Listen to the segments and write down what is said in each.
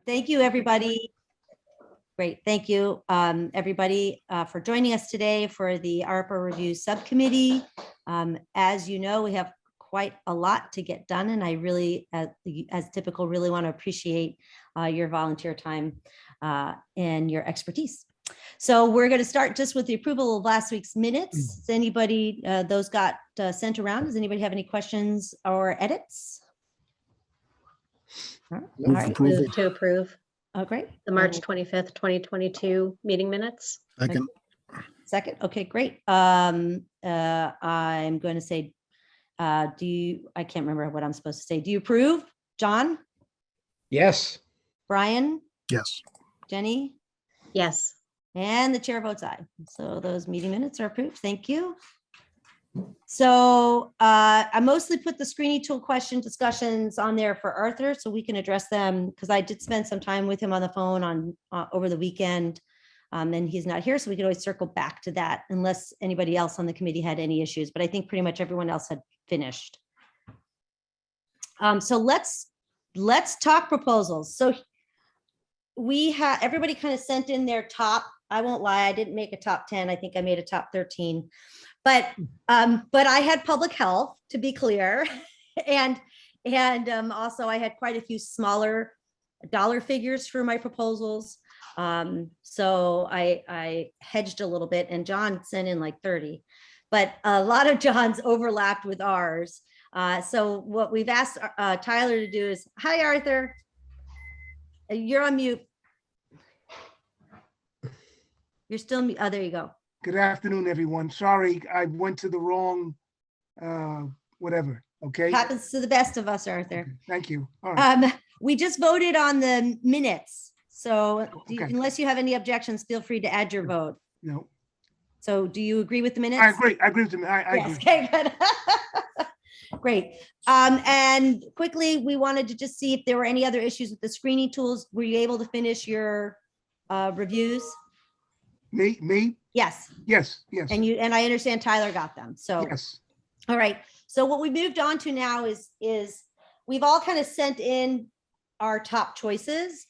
Thank you, everybody. Great. Thank you, everybody, for joining us today for the ARPA Review Subcommittee. As you know, we have quite a lot to get done, and I really, as typical, really want to appreciate your volunteer time and your expertise. So we're going to start just with the approval of last week's minutes. Does anybody, those got sent around? Does anybody have any questions or edits? All right. Move to approve Oh, great. the March 25th, 2022 meeting minutes. Second. Okay, great. I'm going to say, I can't remember what I'm supposed to say. Do you approve? John? Yes. Brian? Yes. Jenny? Yes. And the chair votes aye. So those meeting minutes are approved. Thank you. So I mostly put the screening tool question discussions on there for Arthur so we can address them, because I did spend some time with him on the phone on over the weekend, and he's not here, so we could always circle back to that unless anybody else on the committee had any issues, but I think pretty much everyone else had finished. So let's talk proposals. So we have, everybody kind of sent in their top, I won't lie, I didn't make a top 10. I think I made a top 13. But I had public health, to be clear, and also I had quite a few smaller dollar figures for my proposals. So I hedged a little bit, and John sent in like 30, but a lot of John's overlapped with ours. So what we've asked Tyler to do is, hi Arthur, you're on mute. You're still mute. Oh, there you go. Good afternoon, everyone. Sorry, I went to the wrong, whatever, okay? Happens to the best of us, Arthur. Okay, thank you. All right. We just voted on the minutes. So Okay. unless you have any objections, feel free to add your vote. No, So do you agree with the minutes? I agree. I agree with them. I Yes, agree. okay, good. Great. And quickly, we wanted to just see if there were any other issues with the screening tools. Were you able to finish your reviews? Me? Yes. Yes. And I understand Tyler got them. So. Yes. All right. So what we moved on to now is we've all kind of sent in our top choices.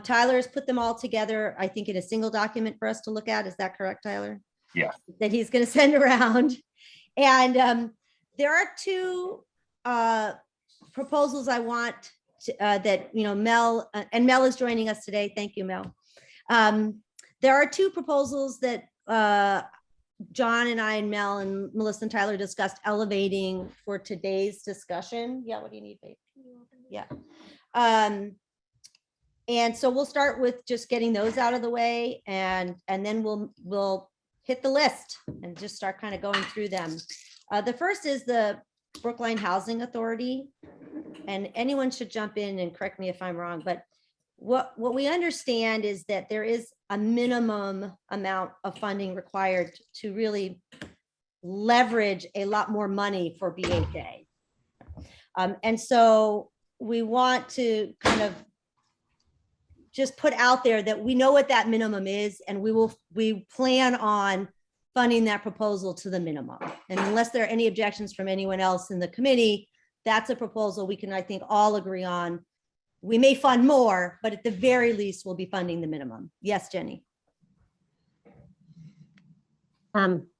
Tyler has put them all together, I think, in a single document for us to look at. Is that correct, Tyler? Yeah. That he's going to send around. And there are two proposals I want to, that, you know, Mel, and Mel is joining us today. Thank you, Mel. There are two proposals that John and I and Mel and Melissa and Tyler discussed elevating for today's discussion. Yeah, what do you need, babe? Yeah. And so we'll start with just getting those out of the way, and then we'll hit the list and just start kind of going through them. The first is the Brookline Housing Authority, and anyone should jump in and correct me if I'm wrong, but what we understand is that there is a minimum amount of funding required to really leverage a lot more money for BHA. And so we want to kind of just put out there that we know what that minimum is, and we plan on funding that proposal to the minimum. And unless there are any objections from anyone else in the committee, that's a proposal we can, I think, all agree on. We may fund more, but at the very least, we'll be funding the minimum. Yes, Jenny.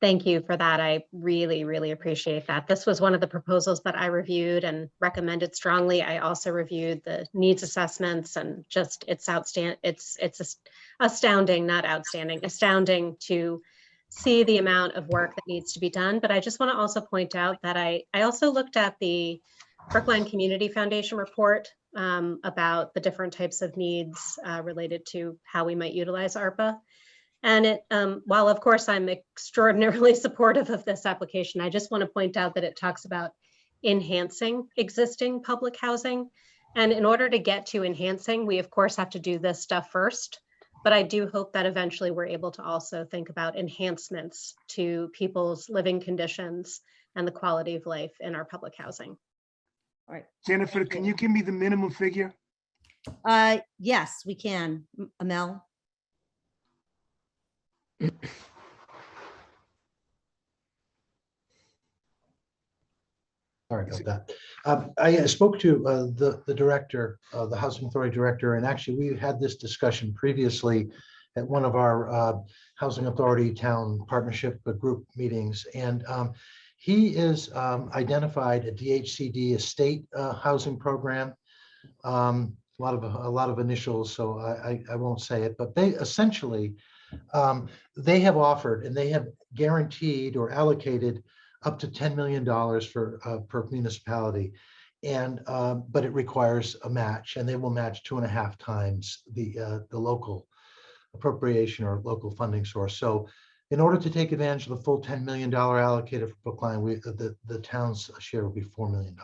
Thank you for that. I really, really appreciate that. This was one of the proposals that I reviewed and recommended strongly. I also reviewed the needs assessments, and just it's outstanding. It's astounding, not outstanding, astounding to see the amount of work that needs to be done. But I just want to also point out that I also looked at the Brookline Community Foundation report about the different types of needs related to how we might utilize ARPA. And it, while of course I'm extraordinarily supportive of this application, I just want to point out that it talks about enhancing existing public housing. And in order to get to enhancing, we of course have to do this stuff first. But I do hope that eventually we're able to also think about enhancements to people's living conditions and the quality of life in our public housing. All right. Jennifer, can you give me the minimum figure? Yes, we can. Mel. Sorry about that. I spoke to the director, the Housing Authority director, and actually we had this discussion previously at one of our Housing Authority Town Partnership Group meetings. And he is identified a DHCD estate housing program. A lot of initials, so I won't say it, but they essentially they have offered and they have guaranteed or allocated up to $10 million for per municipality. And but it requires a match, and they will match 2.5 times the local appropriation or local funding source. So in order to take advantage of the full $10 million allocated for Brookline, the town's share will be $4 million.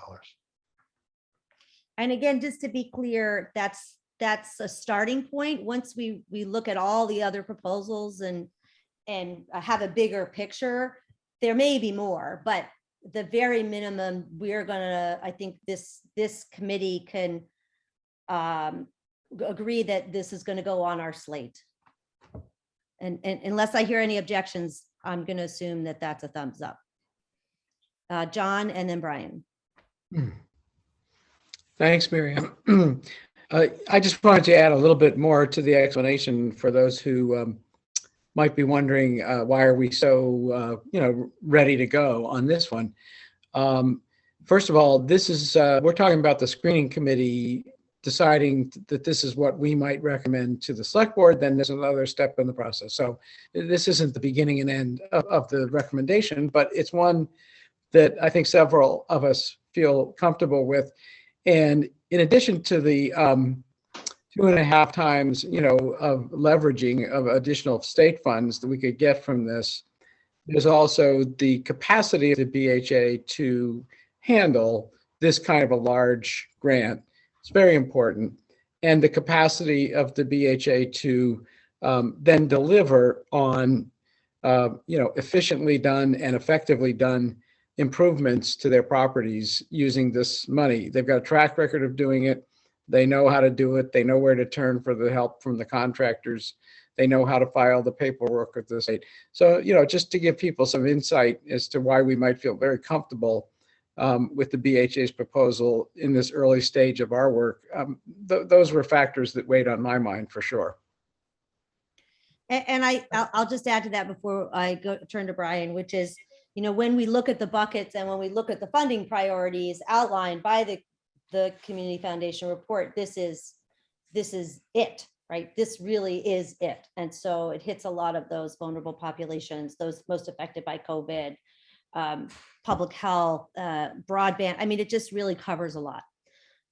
And again, just to be clear, that's a starting point. Once we look at all the other proposals and have a bigger picture, there may be more, but the very minimum, we're gonna, I think this committee can agree that this is gonna go on our slate. And unless I hear any objections, I'm gonna assume that that's a thumbs up. John and then Brian. Thanks, Miriam. I just wanted to add a little bit more to the explanation for those who might be wondering why are we so ready to go on this one. First of all, this is we're talking about the screening committee deciding that this is what we might recommend to the select board. Then there's another step in the process. So this isn't the beginning and end of the recommendation, but it's one that I think several of us feel comfortable with. And in addition to the 2.5 times, of leveraging of additional state funds that we could get from this, there's also the capacity of the BHA to handle this kind of a large grant. It's very important. And the capacity of the BHA to then deliver on, efficiently done and effectively done improvements to their properties using this money. They've got a track record of doing it. They know how to do it. They know where to turn for the help from the contractors. They know how to file the paperwork with the state. So, just to give people some insight as to why we might feel very comfortable with the BHA's proposal in this early stage of our work, those were factors that weighed on my mind for sure. And I'll just add to that before I turn to Brian, which is, when we look at the buckets and when we look at the funding priorities outlined by the Community Foundation report, this is it, right? This really is it. And so it hits a lot of those vulnerable populations, those most affected by COVID, public health, broadband. I mean, it just really covers a lot.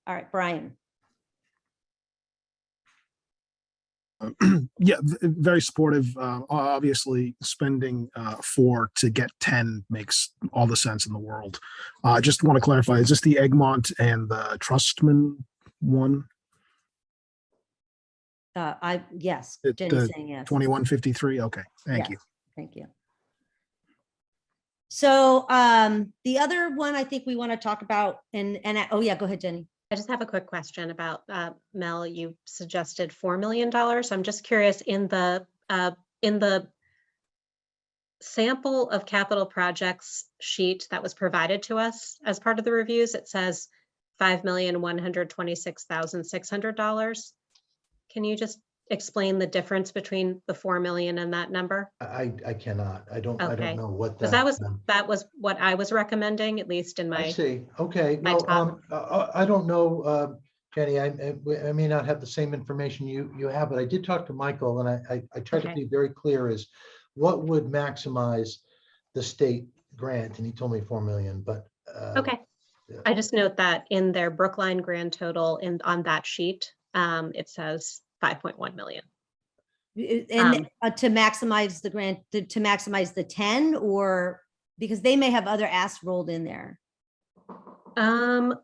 All right, Brian. Yeah, very supportive. Obviously, spending 4 to get 10 makes all the sense in the world. I just want to clarify: is this the Egmont and the Trustman one? Yes, The Jenny's saying yes. 2153. Okay, thank you. Thank you. So the other one I think we want to talk about, oh yeah, go ahead, Jenny. I just have a quick question about Mel. You suggested $4 million. I'm just curious, in the sample of capital projects sheet that was provided to us as part of the reviews, it says $5,126,600. Can you just explain the difference between the 4 million and that number? I cannot. I don't know what Because that was what I was recommending, at least in my. I see. Okay. my Well, I don't know, Jenny. I may not have the same information you have, but I did talk to Michael, and I tried to be very clear as what would maximize the state grant, and he told me 4 million. But Okay. Yeah. I just note that in their Brookline grand total on that sheet, it says 5.1 million. And to maximize the grant, to maximize the 10, or because they may have other asks rolled in there. I'm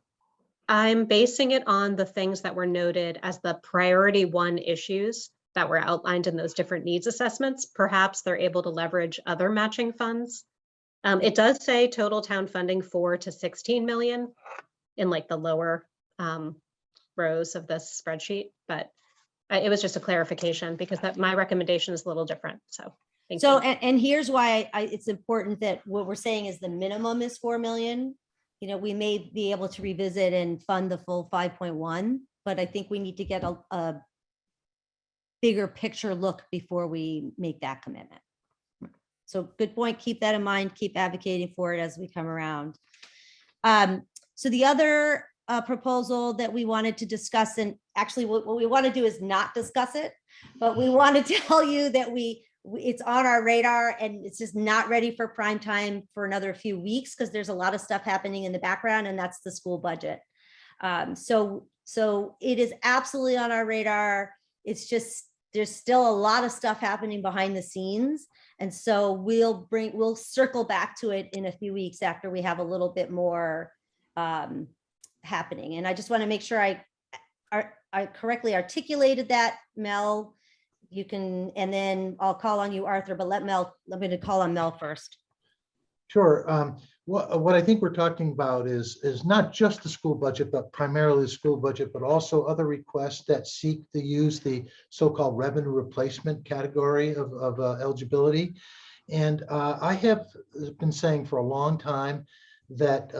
basing it on the things that were noted as the priority 1 issues that were outlined in those different needs assessments. Perhaps they're able to leverage other matching funds. It does say total town funding 4 to 16 million in like the lower rows of this spreadsheet, but it was just a clarification because my recommendation is a little different. So thank you. And here's why it's important that what we're saying is the minimum is 4 million. we may be able to revisit and fund the full 5.1, but I think we need to get a bigger picture look before we make that commitment. So good point. Keep that in mind. Keep advocating for it as we come around. So the other proposal that we wanted to discuss, and actually what we want to do is not discuss it, but we want to tell you that it's on our radar and it's just not ready for prime time for another few weeks because there's a lot of stuff happening in the background, and that's the school budget. So it is absolutely on our radar. It's just, there's still a lot of stuff happening behind the scenes. And so we'll circle back to it in a few weeks after we have a little bit more happening. And I just want to make sure I correctly articulated that, Mel. You can, and then I'll call on you, Arthur, but let me to call on Mel first. Sure. What I think we're talking about is not just the school budget, but primarily the school budget, but also other requests that seek to use the so-called revenue replacement category of eligibility. And I have been saying for a long time that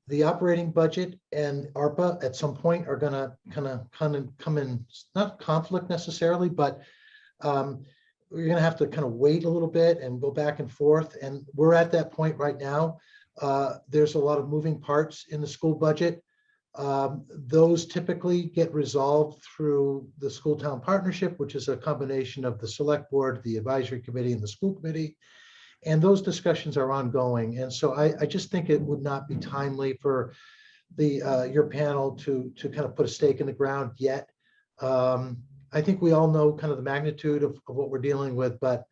the operating budget and ARPA at some point are going to kind of come in, not conflict necessarily, but we're going to have to kind of wait a little bit and go back and forth. And we're at that point right now. There's a lot of moving parts in the school budget. Those typically get resolved through the school town partnership, which is a combination of the select board, the advisory committee, and the school committee. And those discussions are ongoing. And so I just think it would not be timely for your panel to kind of put a stake in the ground yet. I think we all know kind of the magnitude of what we're dealing with, but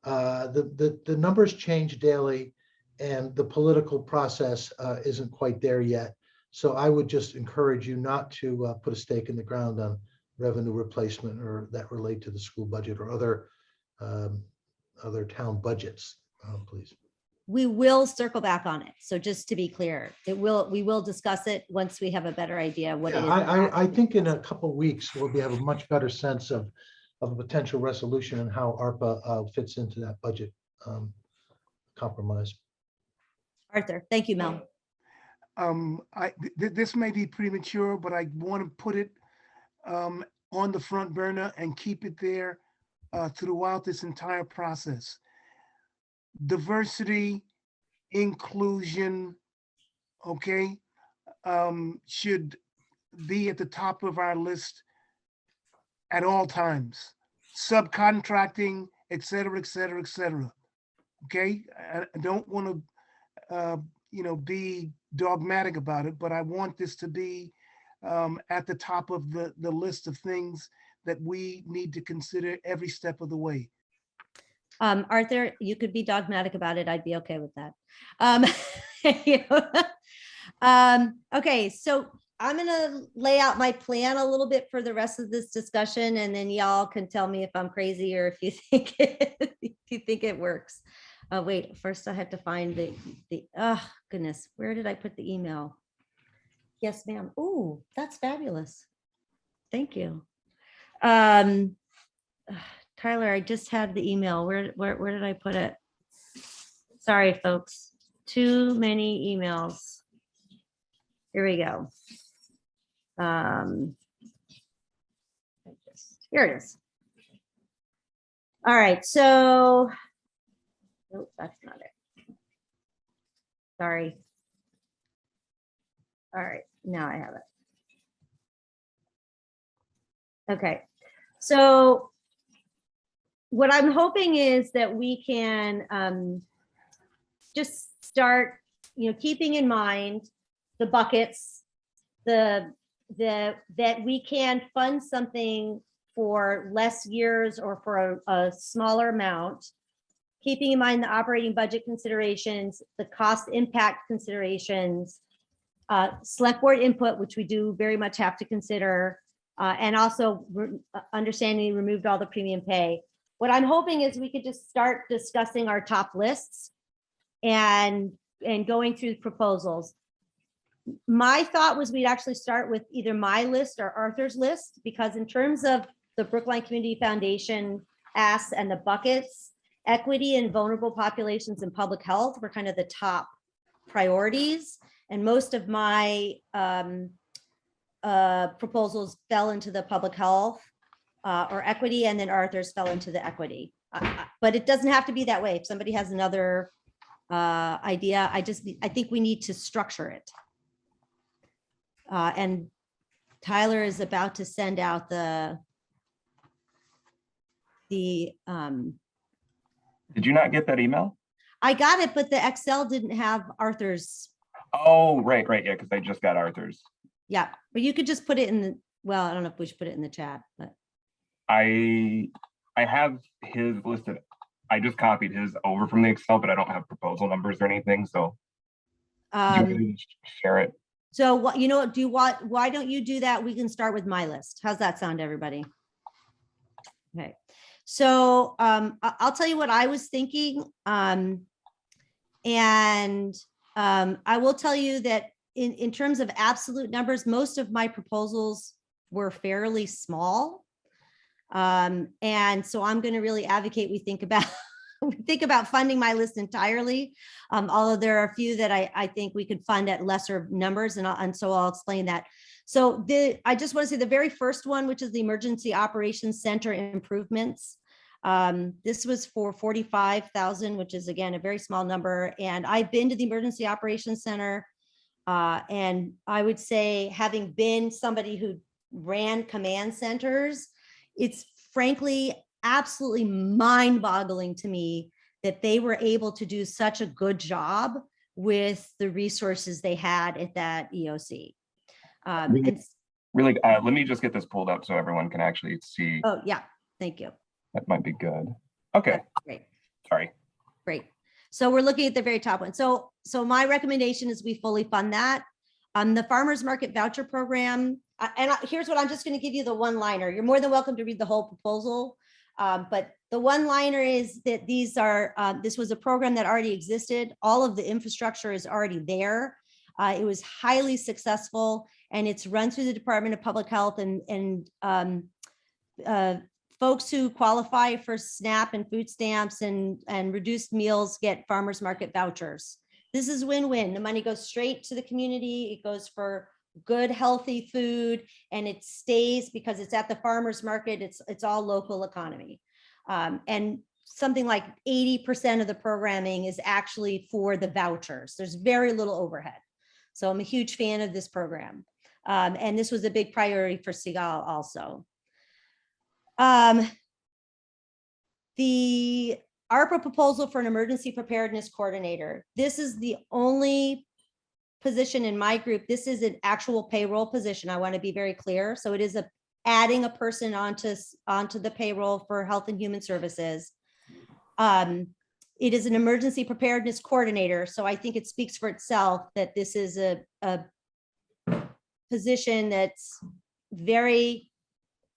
the numbers change daily and the political process isn't quite there yet. So I would just encourage you not to put a stake in the ground on revenue replacement or that relate to the school budget or other town budgets, please. We will circle back on it. So just to be clear, we will discuss it once we have a better idea of what it is. I think in a couple of weeks, we'll have a much better sense of a potential resolution and how ARPA fits into that budget compromise. Arthur, thank you, Mel. This may be premature, but I want to put it on the front burner and keep it there throughout this entire process. Diversity, inclusion, okay, should be at the top of our list at all times. Subcontracting, et cetera, et cetera, et cetera. Okay, I don't want to, be dogmatic about it, but I want this to be at the top of the list of things that we need to consider every step of the way. Arthur, you could be dogmatic about it. I'd be okay with that. Okay, so I'm going to lay out my plan a little bit for the rest of this discussion, and then y'all can tell me if I'm crazy or if you think it works. Wait, first I have to find oh goodness, where did I put the email? Yes, ma'am. Oh, that's fabulous. Thank you. Tyler, I just had the email. Where did I put it? Sorry, folks. Too many emails. Here we go. Here it is. All right, so, nope, that's not it. Sorry. All right, now I have it. Okay, so what I'm hoping is that we can just start, keeping in mind the buckets, that we can fund something for less years or for a smaller amount, keeping in mind the operating budget considerations, the cost impact considerations, select board input, which we do very much have to consider, and also understanding we removed all the premium pay. What I'm hoping is we could just start discussing our top lists and going through proposals. My thought was we'd actually start with either my list or Arthur's list, because in terms of the Brookline Community Foundation asks and the buckets, equity and vulnerable populations and public health were kind of the top priorities. And most of my proposals fell into the public health or equity, and then Arthur's fell into the equity. But it doesn't have to be that way. If somebody has another idea, I think we need to structure it. And Tyler is about to send out the Did you not get that email? I got it, but the Excel didn't have Arthur's. Oh, right, yeah, because I just got Arthur's. Yeah, but you could just put it in the, well, I don't know if we should put it in the chat, but I have his listed. I just copied his over from the Excel, but I don't have proposal numbers or anything, so you can share it. so what, you know, why don't you do that? We can start with my list. How's that sound, everybody? Okay, so I'll tell you what I was thinking. I will tell you that in terms of absolute numbers, most of my proposals were fairly small. And so I'm going to really advocate we think about funding my list entirely. Although there are a few that I think we could fund at lesser numbers, and so I'll explain that. So I just want to say the very first one, which is the Emergency Operations Center improvements. This was for 45,000, which is again a very small number. And I've been to the Emergency Operations Center, and I would say, having been somebody who ran command centers, it's frankly absolutely mind-boggling to me that they were able to do such a good job with the resources they had at that EOC. Really, let me just get this pulled up so everyone can actually see. Oh yeah, thank you. That might be good. Okay, That's great. sorry. Great. So we're looking at the very top one. So my recommendation is we fully fund that. The Farmers Market Voucher Program, here's what I'm just going to give you the one-liner. You're more than welcome to read the whole proposal. But the one-liner is that this was a program that already existed. All of the infrastructure is already there. It was highly successful, and it's run through the Department of Public Health, and folks who qualify for SNAP and food stamps and reduced meals get farmers market vouchers. This is win-win. The money goes straight to the community. It goes for good, healthy food, and it stays because it's at the farmers market. It's all local economy. And something like 80% of the programming is actually for the vouchers. There's very little overhead. So I'm a huge fan of this program. And this was a big priority for Sigal also. The ARPA proposal for an emergency preparedness coordinator. This is the only position in my group. This is an actual payroll position. I want to be very clear. So it is adding a person onto the payroll for Health and Human Services. It is an emergency preparedness coordinator. So I think it speaks for itself that this is a position that's very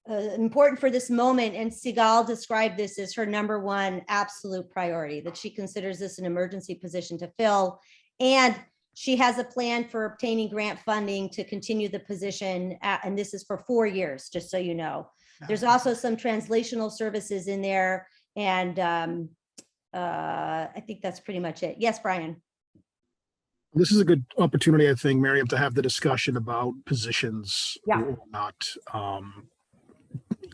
important for this moment. And Sigal described this as her number one absolute priority, that she considers this an emergency position to fill. And she has a plan for obtaining grant funding to continue the position. And this is for 4 years, just so you know. There's also some translational services in there. And I think that's pretty much it. Yes, Brian. This is a good opportunity, I think, Miriam, to have the discussion about positions or not.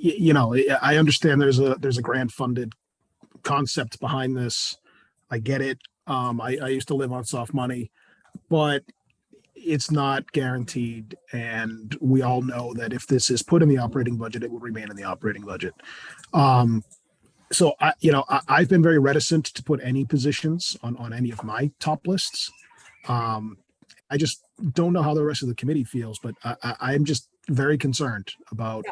You know, I understand there's a grant funded concept behind this. I get it. I used to live on soft money, but it's not guaranteed. And we all know that if this is put in the operating budget, it will remain in the operating budget. So I've been very reticent to put any positions on any of my top lists. I just don't know how the rest of the committee feels, but I'm just very concerned about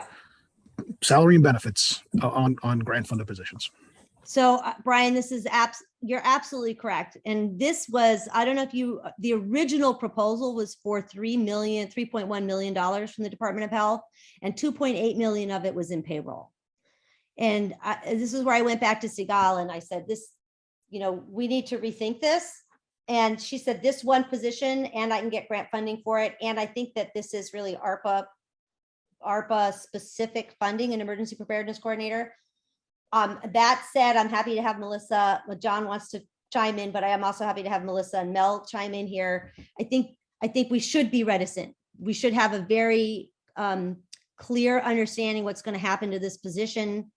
salary and benefits on grant funded positions. So Brian, this is you're absolutely correct. And this was, I don't know if the original proposal was for $3.1 million from the Department of Health, and 2.8 million of it was in payroll. And this is where I went back to Sigal and I said, we need to rethink this. And she said, this one position, and I can get grant funding for it. And I think that this is really ARPA specific funding, an emergency preparedness coordinator. That said, I'm happy to have Melissa. John wants to chime in, but I am also happy to have Melissa and Mel chime in here. I think I think we should be reticent. We should have a very clear understanding what's going to happen to this position.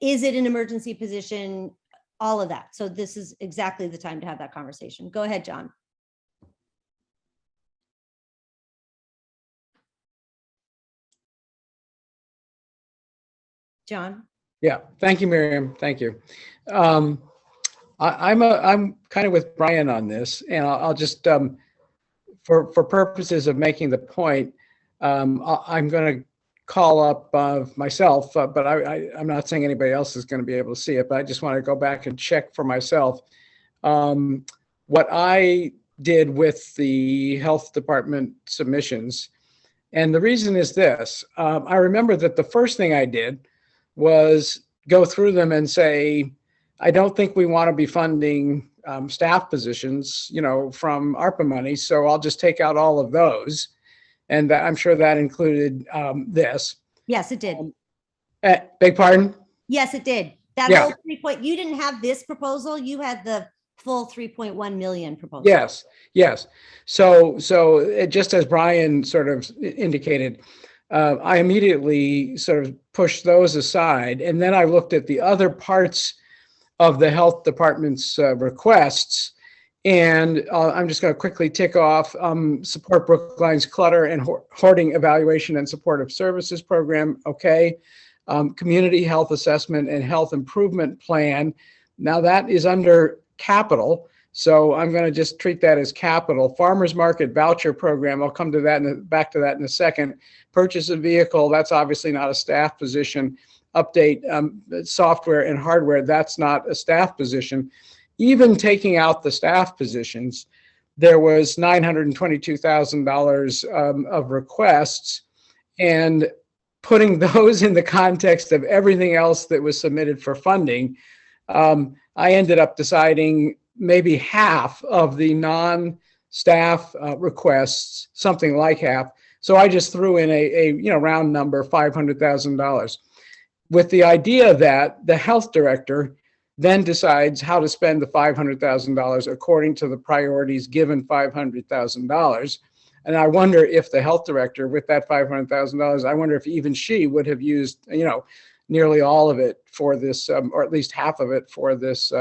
Is it an emergency position? All of that. So this is exactly the time to have that conversation. Go ahead, John. John? Yeah, thank you, Miriam. Thank you. I'm kind of with Brian on this, and I'll just, for purposes of making the point, I'm going to call up myself, but I'm not saying anybody else is going to be able to see it, but I just want to go back and check for myself. What I did with the health department submissions, and the reason is this. I remember that the first thing I did was go through them and say, I don't think we want to be funding staff positions, from ARPA money. So I'll just take out all of those. And I'm sure that included this. Yes, it did. Beg pardon? Yes, it did. That Yeah. whole 3 you didn't have this proposal. You had the full 3.1 million proposal. Yes. So just as Brian sort of indicated, I immediately sort of pushed those aside. And then I looked at the other parts of the health department's requests. And I'm just going to quickly tick off support Brookline's clutter and hoarding evaluation and supportive services program. Okay. Community health assessment and health improvement plan. Now that is under capital. So I'm going to just treat that as capital. Farmers market voucher program. I'll come to that back to that in a second. Purchase a vehicle. That's obviously not a staff position. Update software and hardware. That's not a staff position. Even taking out the staff positions, there was $922,000 of requests, and putting those in the context of everything else that was submitted for funding, I ended up deciding maybe half of the non-staff requests, something like half. So I just threw in a round number, $500,000, with the idea that the health director then decides how to spend the $500,000 according to the priorities given $500,000. And I wonder if the health director, with that $500,000, I wonder if even she would have used, nearly all of it for this, or at least half of it for this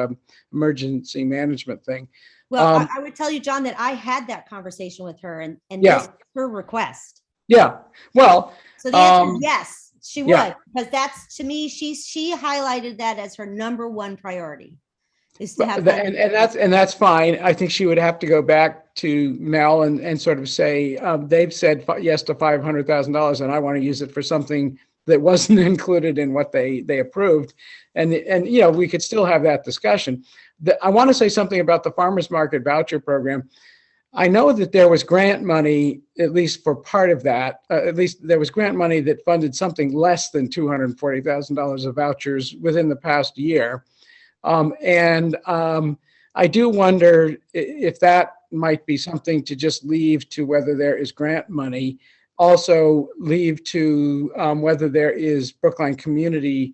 emergency management thing. Well, I would tell you, John, that I had that conversation with her, and Yeah. this is her request. Yeah. Well, So the answer is yes, she yeah. would, because that's, to me, she highlighted that as her number one priority, is to have. and that's fine. I think she would have to go back to Mel and sort of say, they've said yes to $500,000, and I want to use it for something that wasn't included in what they approved. And we could still have that discussion. I want to say something about the farmers market voucher program. I know that there was grant money, at least for part of that. At least there was grant money that funded something less than $240,000 of vouchers within the past year. I do wonder if that might be something to just leave to whether there is grant money. Also leave to whether there is Brookline Community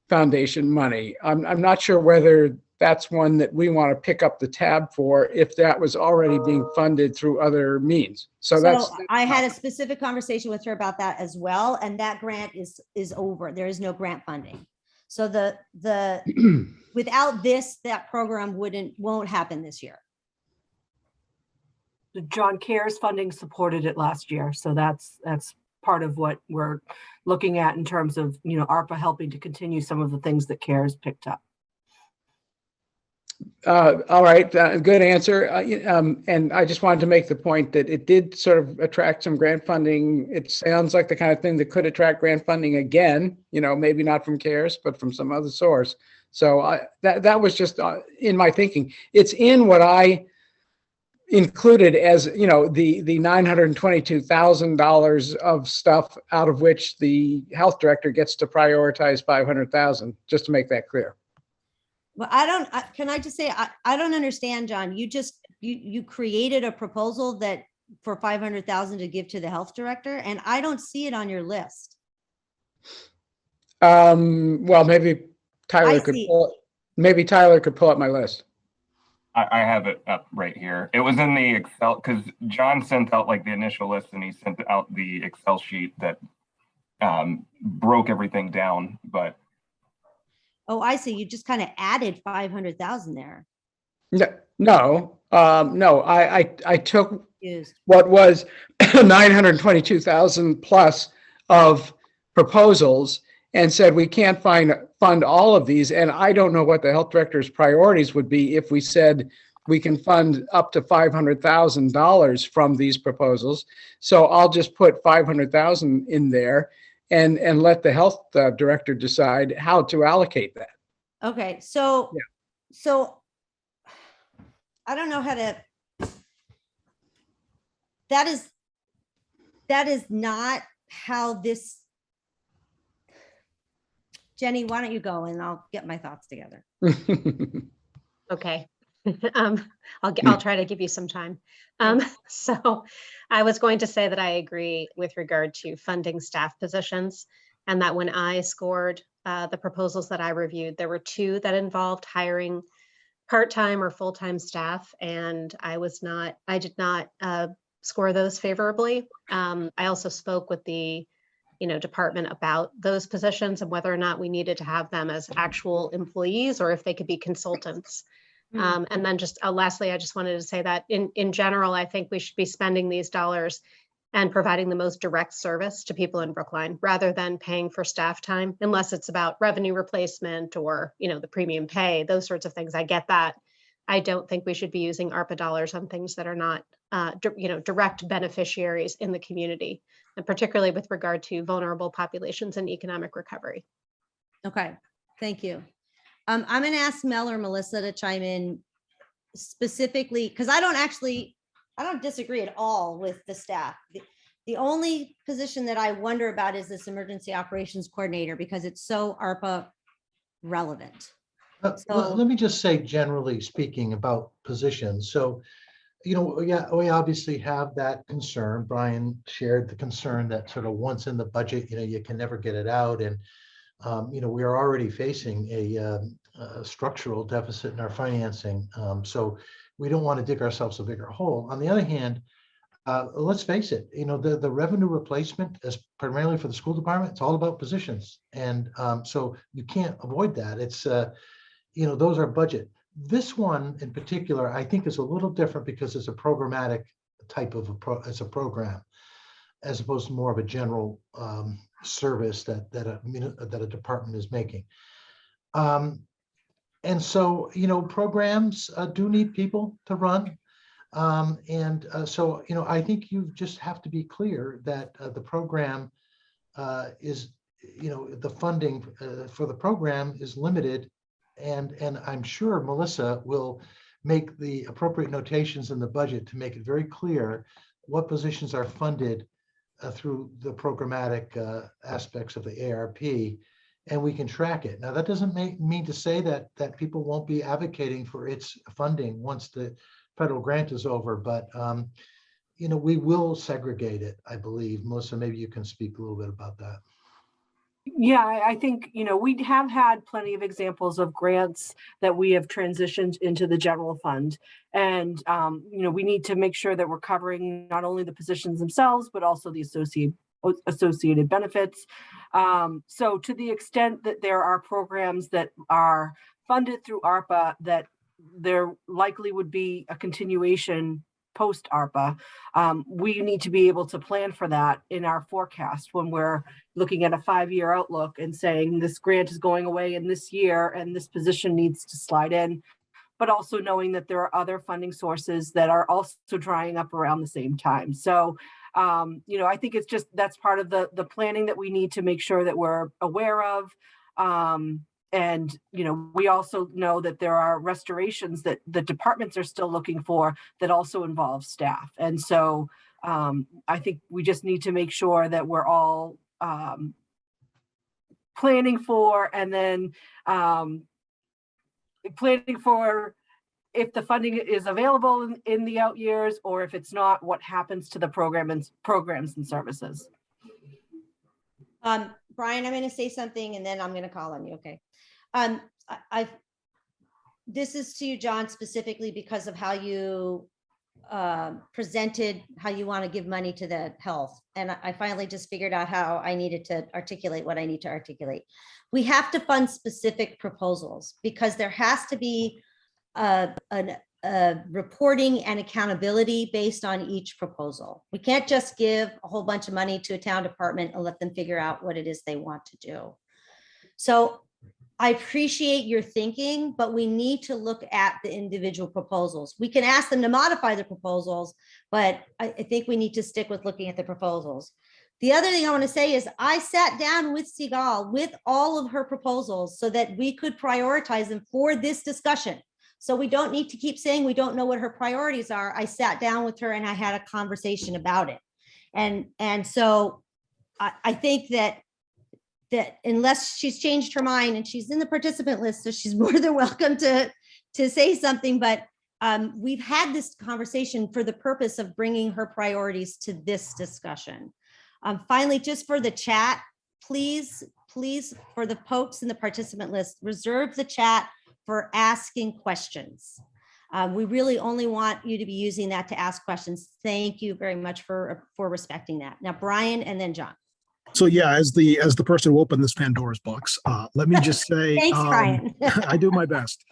Foundation money. I'm not sure whether that's one that we want to pick up the tab for if that was already being funded through other means. So I had a specific conversation with her about that as well, and that grant is over. There is no grant funding. So the without this, that program won't happen this year. The John CARES funding supported it last year. So that's part of what we're looking at in terms of, ARPA helping to continue some of the things that CARES picked up. All right, good answer. And I just wanted to make the point that it did sort of attract some grant funding. It sounds like the kind of thing that could attract grant funding again, maybe not from CARES, but from some other source. So that was just in my thinking. It's in what I included as, the $922,000 of stuff out of which the health director gets to prioritize 500,000, just to make that clear. Well, can I just say, I don't understand, John. You created a proposal that for 500,000 to give to the health director, and I don't see it on your list. Well, maybe Tyler could pull up my list. I have it up right here. It was in the Excel because John sent out like the initial list and he sent out the Excel sheet that broke everything down. But Oh, I see. You just kind of added 500,000 there. No, I took Used. what was 922,000 plus of proposals and said we can't fund all of these. And I don't know what the health director's priorities would be if we said we can fund up to $500,000 from these proposals. So I'll just put 500,000 in there and let the health director decide how to allocate that. Okay, so, Yeah. so I don't know how to, that is not how this, Jenny, why don't you go and I'll get my thoughts together. Okay. I'll try to give you some time. So I was going to say that I agree with regard to funding staff positions, and that when I scored the proposals that I reviewed, there were 2 that involved hiring part-time or full-time staff, and I did not score those favorably. I also spoke with the department about those positions and whether or not we needed to have them as actual employees or if they could be consultants. And then just lastly, I just wanted to say that in general, I think we should be spending these dollars and providing the most direct service to people in Brookline rather than paying for staff time, unless it's about revenue replacement or, the premium pay, those sorts of things. I get that. I don't think we should be using ARPA dollars on things that are not, direct beneficiaries in the community, and particularly with regard to vulnerable populations and economic recovery. Okay, thank you. I'm going to ask Mel or Melissa to chime in specifically, because I don't disagree at all with the staff. The only position that I wonder about is this emergency operations coordinator, because it's so ARPA relevant. Let me just say, generally speaking, about positions. So, yeah, we obviously have that concern. Brian shared the concern that sort of once in the budget, you can never get it out. And, we are already facing a structural deficit in our financing. So we don't want to dig ourselves a bigger hole. On the other hand, let's face it, the revenue replacement is primarily for the school department. It's all about positions. And so you can't avoid that. It's, those are budget. This one in particular, I think is a little different because it's a programmatic type of it's a program, as opposed to more of a general service that a department is making. And so, programs do need people to run. So, I think you just have to be clear that the program is, the funding for the program is limited. And I'm sure Melissa will make the appropriate notations in the budget to make it very clear what positions are funded through the programmatic aspects of the ARP, and we can track it. Now, that doesn't mean to say that people won't be advocating for its funding once the federal grant is over, but we will segregate it, I believe. Melissa, maybe you can speak a little bit about that. Yeah, I think, we have had plenty of examples of grants that we have transitioned into the general fund. And, we need to make sure that we're covering not only the positions themselves, but also the associated benefits. So to the extent that there are programs that are funded through ARPA, that there likely would be a continuation post ARPA, we need to be able to plan for that in our forecast when we're looking at a 5-year outlook and saying this grant is going away in this year and this position needs to slide in, but also knowing that there are other funding sources that are also drying up around the same time. So, I think it's just, that's part of the planning that we need to make sure that we're aware of. And, we also know that there are restorations that the departments are still looking for that also involve staff. And so I think we just need to make sure that we're all planning for, and then planning for if the funding is available in the out years, or if it's not, what happens to the programs and services. Brian, I'm going to say something and then I'm going to call on you. Okay. this is to you, John, specifically because of how you presented how you want to give money to the health. And I finally just figured out how I needed to articulate what I need to articulate. We have to fund specific proposals because there has to be a reporting and accountability based on each proposal. We can't just give a whole bunch of money to a town department and let them figure out what it is they want to do. So I appreciate your thinking, but we need to look at the individual proposals. We can ask them to modify the proposals, but I think we need to stick with looking at the proposals. The other thing I want to say is I sat down with Sigal with all of her proposals so that we could prioritize them for this discussion. So we don't need to keep saying we don't know what her priorities are. I sat down with her and I had a conversation about it. And so I think that unless she's changed her mind, and she's in the participant list, so she's more than welcome to say something, but we've had this conversation for the purpose of bringing her priorities to this discussion. Finally, just for the chat, please, for the folks in the participant list, reserve the chat for asking questions. We really only want you to be using that to ask questions. Thank you very much for respecting that. Now, Brian and then John. So yeah, as the person who opened this Pandora's box, let me just say, Thanks, Brian. I do my best.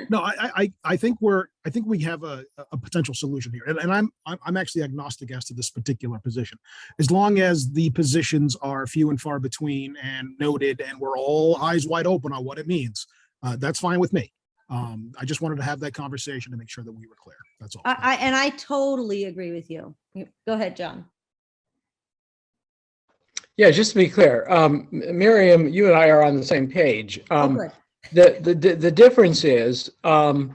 No, I think we have a potential solution here, and I'm actually agnostic as to this particular position, as long as the positions are few and far between and noted, and we're all eyes wide open on what it means. That's fine with me. I just wanted to have that conversation to make sure that we were clear. That's all. I totally agree with you. Go ahead, John. Yeah, just to be clear, Miriam, you and I are on the same page. Good. The difference is I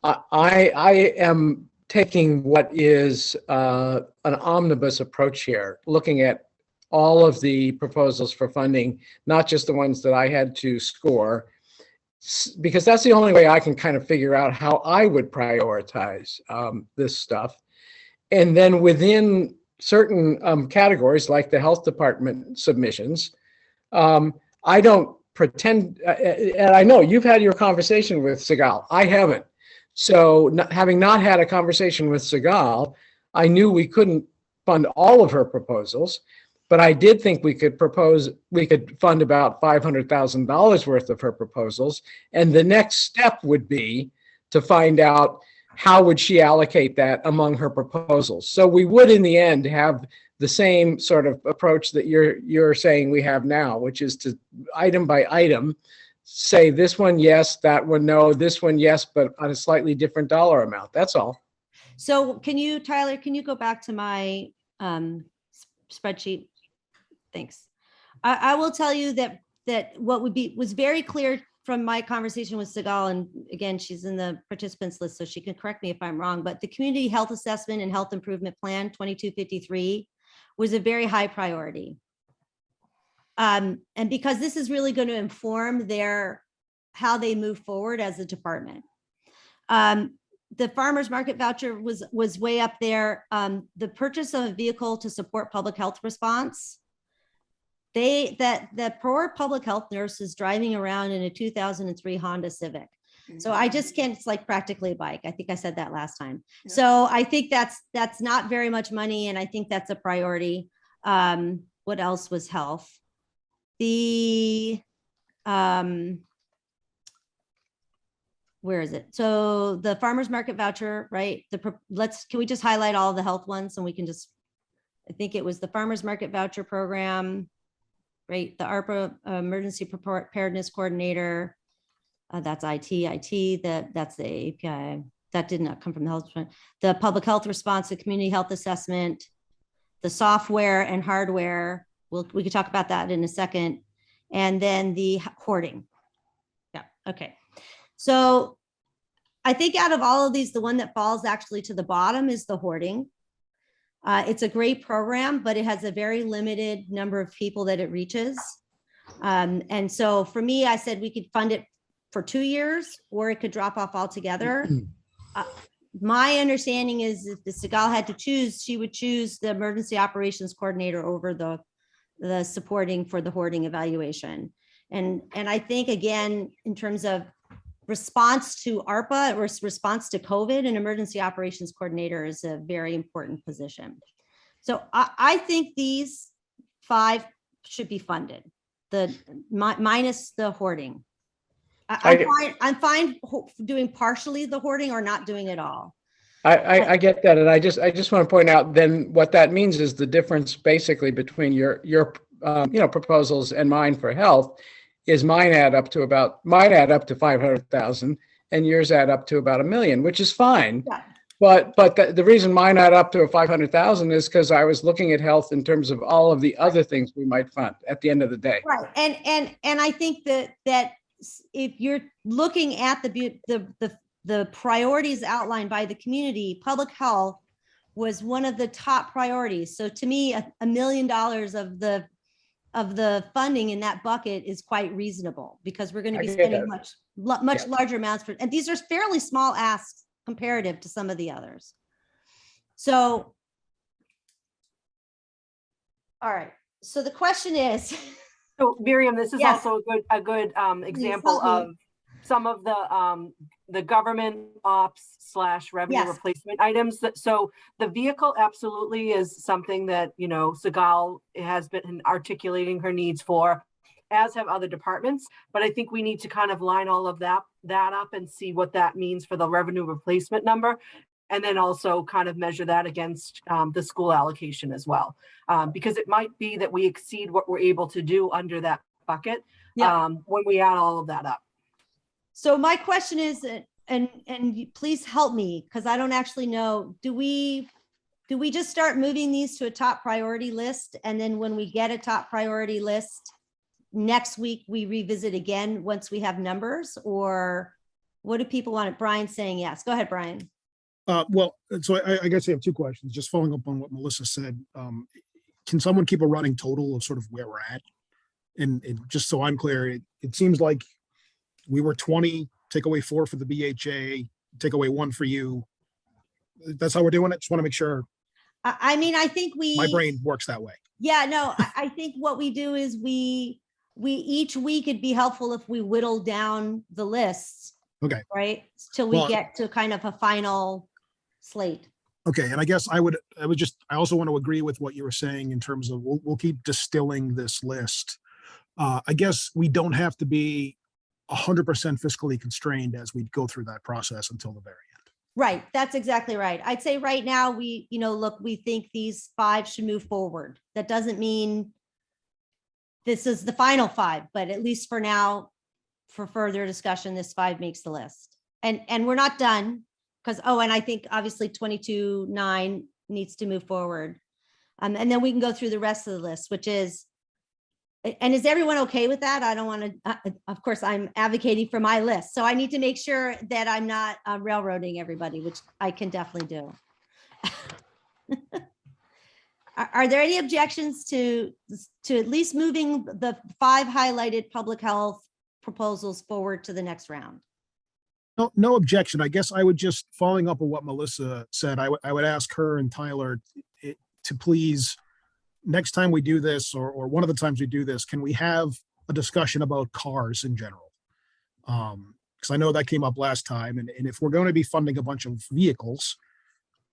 am taking what is an omnibus approach here, looking at all of the proposals for funding, not just the ones that I had to score, because that's the only way I can kind of figure out how I would prioritize this stuff. And then within certain categories, like the health department submissions, I don't pretend, and I know you've had your conversation with Sigal, I haven't. So having not had a conversation with Sigal, I knew we couldn't fund all of her proposals, but I did think we could fund about $500,000 worth of her proposals. And the next step would be to find out how would she allocate that among her proposals. So we would in the end have the same sort of approach that you're saying we have now, which is to item by item, say this one yes, that one no, this one yes, but on a slightly different dollar amount. That's all. So Tyler, can you go back to my spreadsheet? Thanks. I will tell you that what was very clear from my conversation with Sigal, and again, she's in the participants list, so she can correct me if I'm wrong, but the Community Health Assessment and Health Improvement Plan 2253 was a very high priority. And because this is really going to inform how they move forward as a department. The farmer's market voucher was way up there. The purchase of a vehicle to support public health response. The poor public health nurse is driving around in a 2003 Honda Civic. So I just can't, it's like practically a bike. I think I said that last time. Yeah. So I think that's not very much money. And I think that's a priority. What else was health? Where is it? So the farmer's market voucher, right? Can we just highlight all the health ones and we can just, I think it was the farmer's market voucher program, right? The ARPA emergency preparedness coordinator, that's IT, that's the API. That did not come from the health department. The public health response, the community health assessment, the software and hardware. We could talk about that in a second. And then the hoarding. Yeah, okay. So I think out of all of these, the one that falls actually to the bottom is the hoarding. It's a great program, but it has a very limited number of people that it reaches. And so for me, I said we could fund it for 2 years, or it could drop off altogether. My understanding is if the Sigal had to choose, she would choose the emergency operations coordinator over the supporting for the hoarding evaluation. And I think, again, in terms of response to ARPA or response to COVID, an emergency operations coordinator is a very important position. So I think these 5 should be funded, minus the hoarding. I'm fine doing partially the hoarding or not doing it all. I get that, and I just want to point out then what that means is the difference basically between your proposals and mine for health is mine add up to 500,000 and yours add up to about $1 million, which is fine. Yeah. But the reason mine add up to 500,000 is because I was looking at health in terms of all of the other things we might fund at the end of the day. Right, and I think that if you're looking at the priorities outlined by the community, public health was one of the top priorities. So to me, $1 million of the funding in that bucket is quite reasonable because we're going to be spending much larger amounts for, and these are fairly small asks comparative to some of the others. So, all right. So the question is. So Miriam, this is Yes. also a good example of some of the government ops / revenue Yes. replacement items. So the vehicle absolutely is something that, Sigal has been articulating her needs for, as have other departments. But I think we need to kind of line all of that up and see what that means for the revenue replacement number. And then also kind of measure that against the school allocation as well. Because it might be that we exceed what we're able to do under that bucket when we add all of that up. So my question is, and please help me, because I don't actually know, do we just start moving these to a top priority list? And then when we get a top priority list, next week we revisit again once we have numbers? Or what do people want? Brian's saying yes. Go ahead, Brian. Well, so I guess I have 2 questions, just following up on what Melissa said. Can someone keep a running total of sort of where we're at? And just so I'm clear, it seems like we were 20, take away 4 for the BHA, take away 1 for you. That's how we're doing it. Just want to make sure I mean, I think my brain works that way. Yeah, no, I think what we do is we each week, it'd be helpful if we whittle down the lists. Okay. Right? Till we Well, get to kind of a final slate. Okay, and I guess I also want to agree with what you were saying in terms of we'll keep distilling this list. I guess we don't have to be 100% fiscally constrained as we go through that process until the very end. Right, that's exactly right. I'd say right now we think these 5 should move forward. That doesn't mean this is the final 5, but at least for now, for further discussion, this 5 makes the list. And we're not done because, and I think obviously 22-9 needs to move forward. And then we can go through the rest of the list, which is, and is everyone okay with that? I don't want to, of course, I'm advocating for my list. So I need to make sure that I'm not railroading everybody, which I can definitely do. Are there any objections to at least moving the 5 highlighted public health proposals forward to the next round? No objection. I guess I would just, following up on what Melissa said, I would ask her and Tyler to please, next time we do this, or one of the times we do this, can we have a discussion about cars in general? Because I know that came up last time, and if we're going to be funding a bunch of vehicles,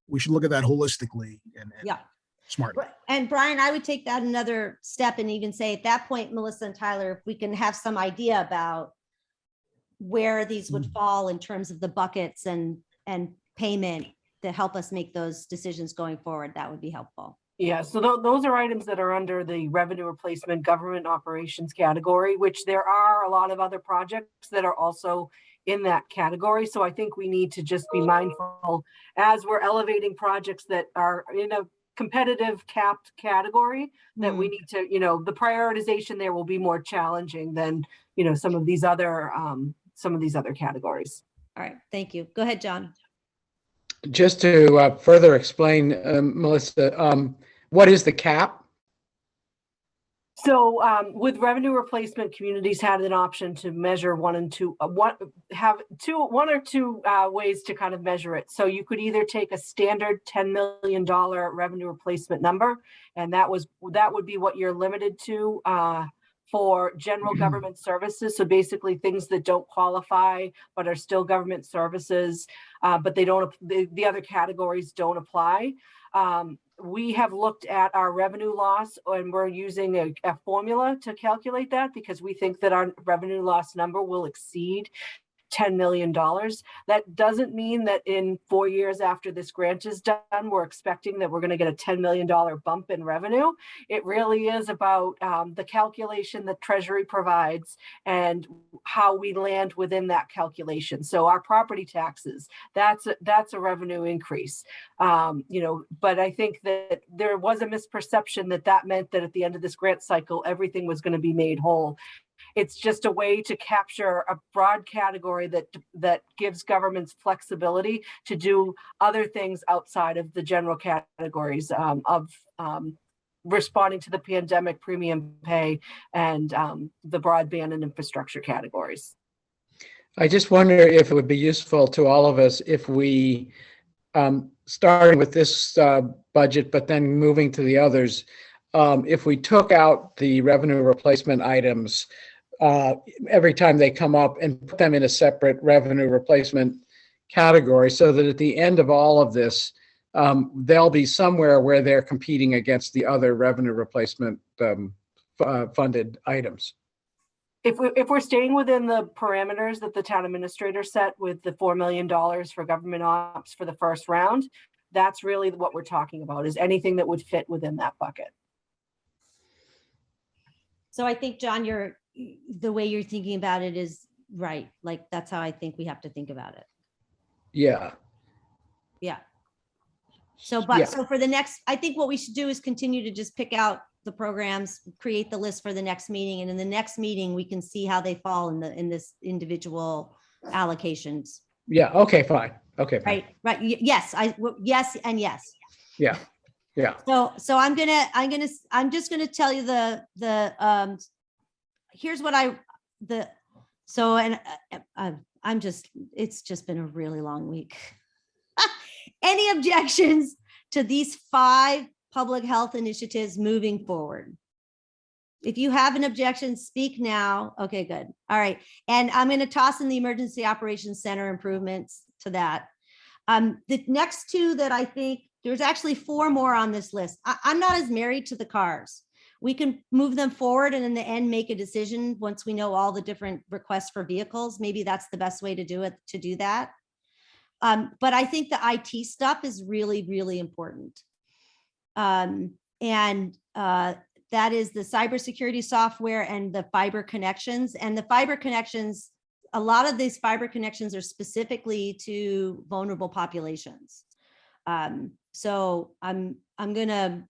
we should look at that holistically and smartly. And Brian, I would take that another step and even say at that point, Melissa and Tyler, if we can have some idea about where these would fall in terms of the buckets and payment to help us make those decisions going forward, that would be helpful. Yeah, so those are items that are under the revenue replacement government operations category, which there are a lot of other projects that are also in that category. So I think we need to just be mindful as we're elevating projects that are in a competitive capped category that we need to, the prioritization there will be more challenging than, some of these other categories. All right, thank you. Go ahead, John. Just to further explain, Melissa, what is the cap? So with revenue replacement, communities had an option to measure one or two ways to kind of measure it. So you could either take a standard $10 million revenue replacement number, and that would be what you're limited to for general government services. So basically things that don't qualify, but are still government services, but they don't, the other categories don't apply. We have looked at our revenue loss, and we're using a formula to calculate that because we think that our revenue loss number will exceed $10 million. That doesn't mean that in 4 years after this grant is done, we're expecting that we're going to get a $10 million bump in revenue. It really is about the calculation that Treasury provides and how we land within that calculation. So our property taxes, that's a revenue increase. But I think that there was a misperception that meant that at the end of this grant cycle, everything was going to be made whole. It's just a way to capture a broad category that gives governments flexibility to do other things outside of the general categories of responding to the pandemic, premium pay, and the broadband and infrastructure categories. I just wonder if it would be useful to all of us if we, starting with this budget, but then moving to the others, if we took out the revenue replacement items every time they come up and put them in a separate revenue replacement category so that at the end of all of this, they'll be somewhere where they're competing against the other revenue replacement funded items. If we're staying within the parameters that the town administrator set with the $4 million for government ops for the first round, that's really what we're talking about, is anything that would fit within that bucket. So I think, John, the way you're thinking about it is right. Like, that's how I think we have to think about it. Yeah. Yeah. So, Yeah. so for the next, I think what we should do is continue to just pick out the programs, create the list for the next meeting. And in the next meeting, we can see how they fall in this individual allocations. Yeah. Okay, fine. Okay. Fine. Right. Yes. Yes. And yes. Yeah. Yeah. So I'm just gonna tell you here's what it's just been a really long week. Any objections to these 5 public health initiatives moving forward? If you have an objection, speak now. Okay, good. All right. And I'm going to toss in the Emergency Operations Center improvements to that. The next 2 that I think, there's actually 4 more on this list. I'm not as married to the cars. We can move them forward and in the end make a decision once we know all the different requests for vehicles. Maybe that's the best way to do that. But I think the IT stuff is really, really important. That is the cybersecurity software and the fiber connections. And the fiber connections, a lot of these fiber connections are specifically to vulnerable populations. So I'm gonna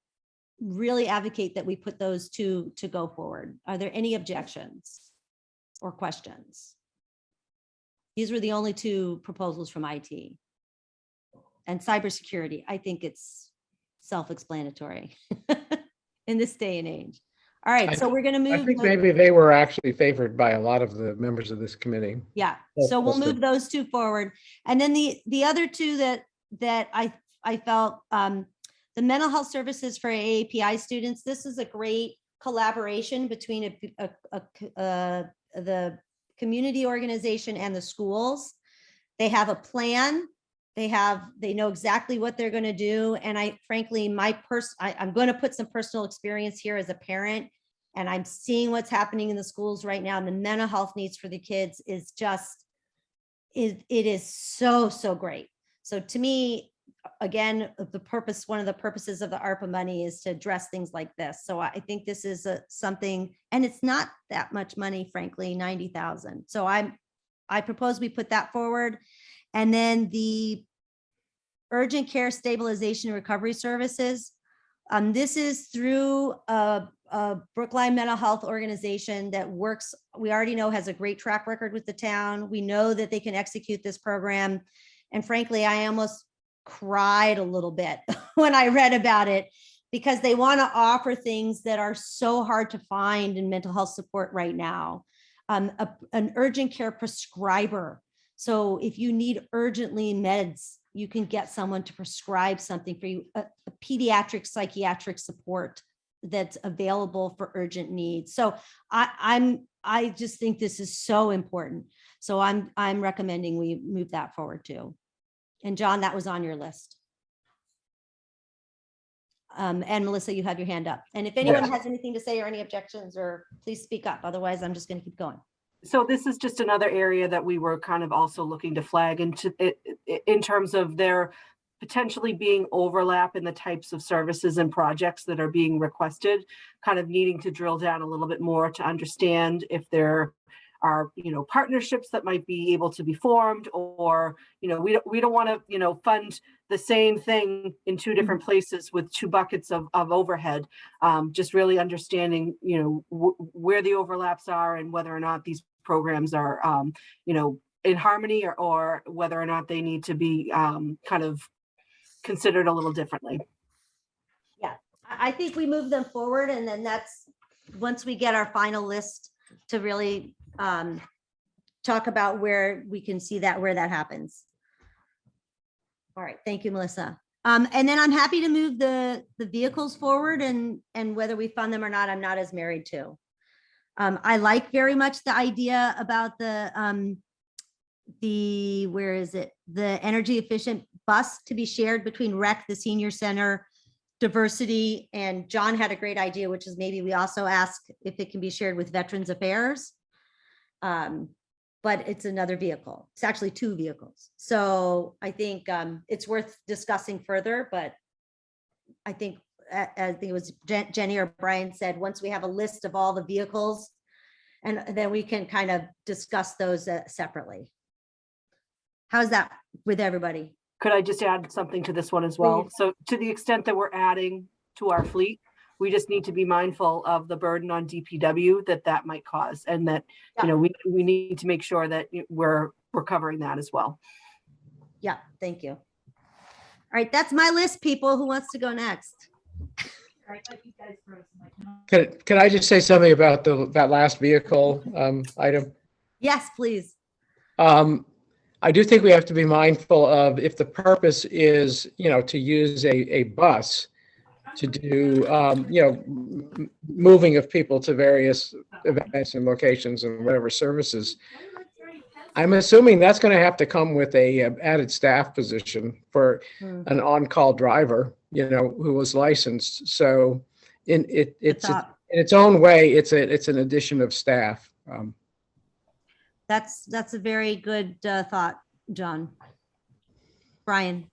really advocate that we put those 2 to go forward. Are there any objections or questions? These were the only 2 proposals from IT. And cybersecurity, I think it's self-explanatory in this day and age. All right, so we're going to move. I think maybe they were actually favored by a lot of the members of this committee. Yeah, so we'll move those 2 forward. And then the other 2 that I felt, the mental health services for AAPI students, this is a great collaboration between the community organization and the schools. They have a plan. They know exactly what they're going to do. And frankly, I'm going to put some personal experience here as a parent, and I'm seeing what's happening in the schools right now. And the mental health needs for the kids is just, it is so, so great. So to me, again, one of the purposes of the ARPA money is to address things like this. So I think this is something, and it's not that much money, frankly, 90,000. So I propose we put that forward. And then the urgent care stabilization and recovery services. This is through a Brookline mental health organization that works, we already know has a great track record with the town. We know that they can execute this program. And frankly, I almost cried a little bit when I read about it, because they want to offer things that are so hard to find in mental health support right now. An urgent care prescriber. So if you need urgently meds, you can get someone to prescribe something for you, a pediatric psychiatric support that's available for urgent needs. So I just think this is so important. So I'm recommending we move that forward too. And John, that was on your list. And Melissa, you have your hand up. And if anyone has anything to say or any objections, or please speak up. Otherwise, I'm just going to keep going. So this is just another area that we were kind of also looking to flag into in terms of there potentially being overlap in the types of services and projects that are being requested, kind of needing to drill down a little bit more to understand if there are, partnerships that might be able to be formed, or, we don't want to, fund the same thing in two different places with two buckets of overhead. Just really understanding, where the overlaps are and whether or not these programs are, in harmony, or whether or not they need to be kind of considered a little differently. Yeah, I think we move them forward, and then that's once we get our final list to really talk about where we can see that, where that happens. All right, thank you, Melissa. And then I'm happy to move the vehicles forward, and whether we fund them or not, I'm not as married to. I like very much the idea about the where is it? The energy efficient bus to be shared between rec, the senior center, diversity, and John had a great idea, which is maybe we also ask if it can be shared with Veterans Affairs. But it's another vehicle. It's actually two vehicles. So I think it's worth discussing further, but I think it was Jenny or Brian said, once we have a list of all the vehicles, and then we can kind of discuss those separately. How's that with everybody? Could I just add something to this one as well? Please. So to the extent that we're adding to our fleet, we just need to be mindful of the burden on DPW that might cause, and that, we need to make sure that we're covering that as well. Yeah, thank you. All right, that's my list, people. Who wants to go next? Can I just say something about that last vehicle item? Yes, please. I do think we have to be mindful of, if the purpose is, to use a bus to do, moving of people to various events and locations and whatever services. I'm assuming that's going to have to come with a added staff position for an on-call driver, who was licensed. So in its own way, it's an addition of staff. That's a very good thought, John. Brian.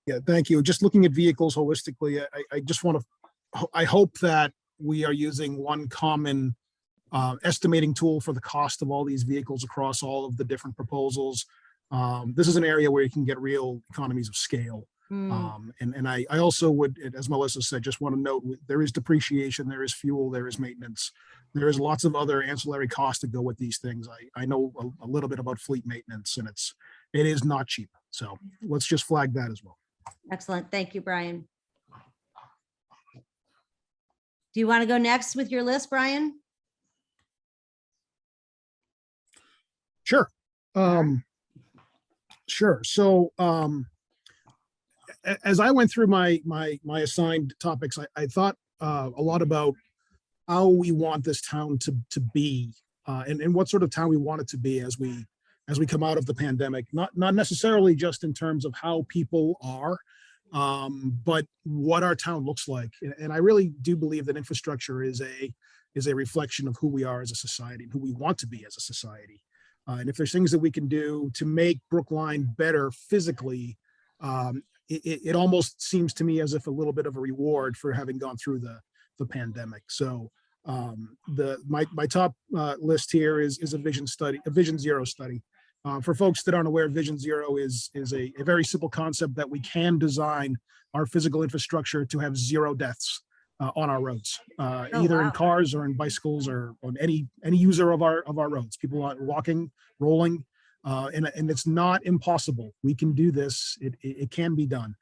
Yeah, thank you. Just looking at vehicles holistically, I just want to, I hope that we are using one common estimating tool for the cost of all these vehicles across all of the different proposals. This is an area where you can get real economies of scale. And I also would, as Melissa said, just want to note, there is depreciation, there is fuel, there is maintenance. There is lots of other ancillary costs that go with these things. I know a little bit about fleet maintenance, and it is not cheap. So let's just flag that as well. Excellent. Thank you, Brian. Do you want to go next with your list, Brian? Sure. Sure. So as I went through my assigned topics, I thought a lot about how we want this town to be, and what sort of town we want it to be as we come out of the pandemic. Not necessarily just in terms of how people are, but what our town looks like. And I really do believe that infrastructure is a reflection of who we are as a society and who we want to be as a society. And if there's things that we can do to make Brookline better physically, it almost seems to me as if a little bit of a reward for having gone through the pandemic. So my top list here is a Vision Zero study. For folks that aren't aware, Vision Zero is a very simple concept that we can design our physical infrastructure to have zero deaths on our roads, either in cars or in bicycles or on any user of our roads. People are walking, rolling, and it's not impossible. We can do this. It can be done.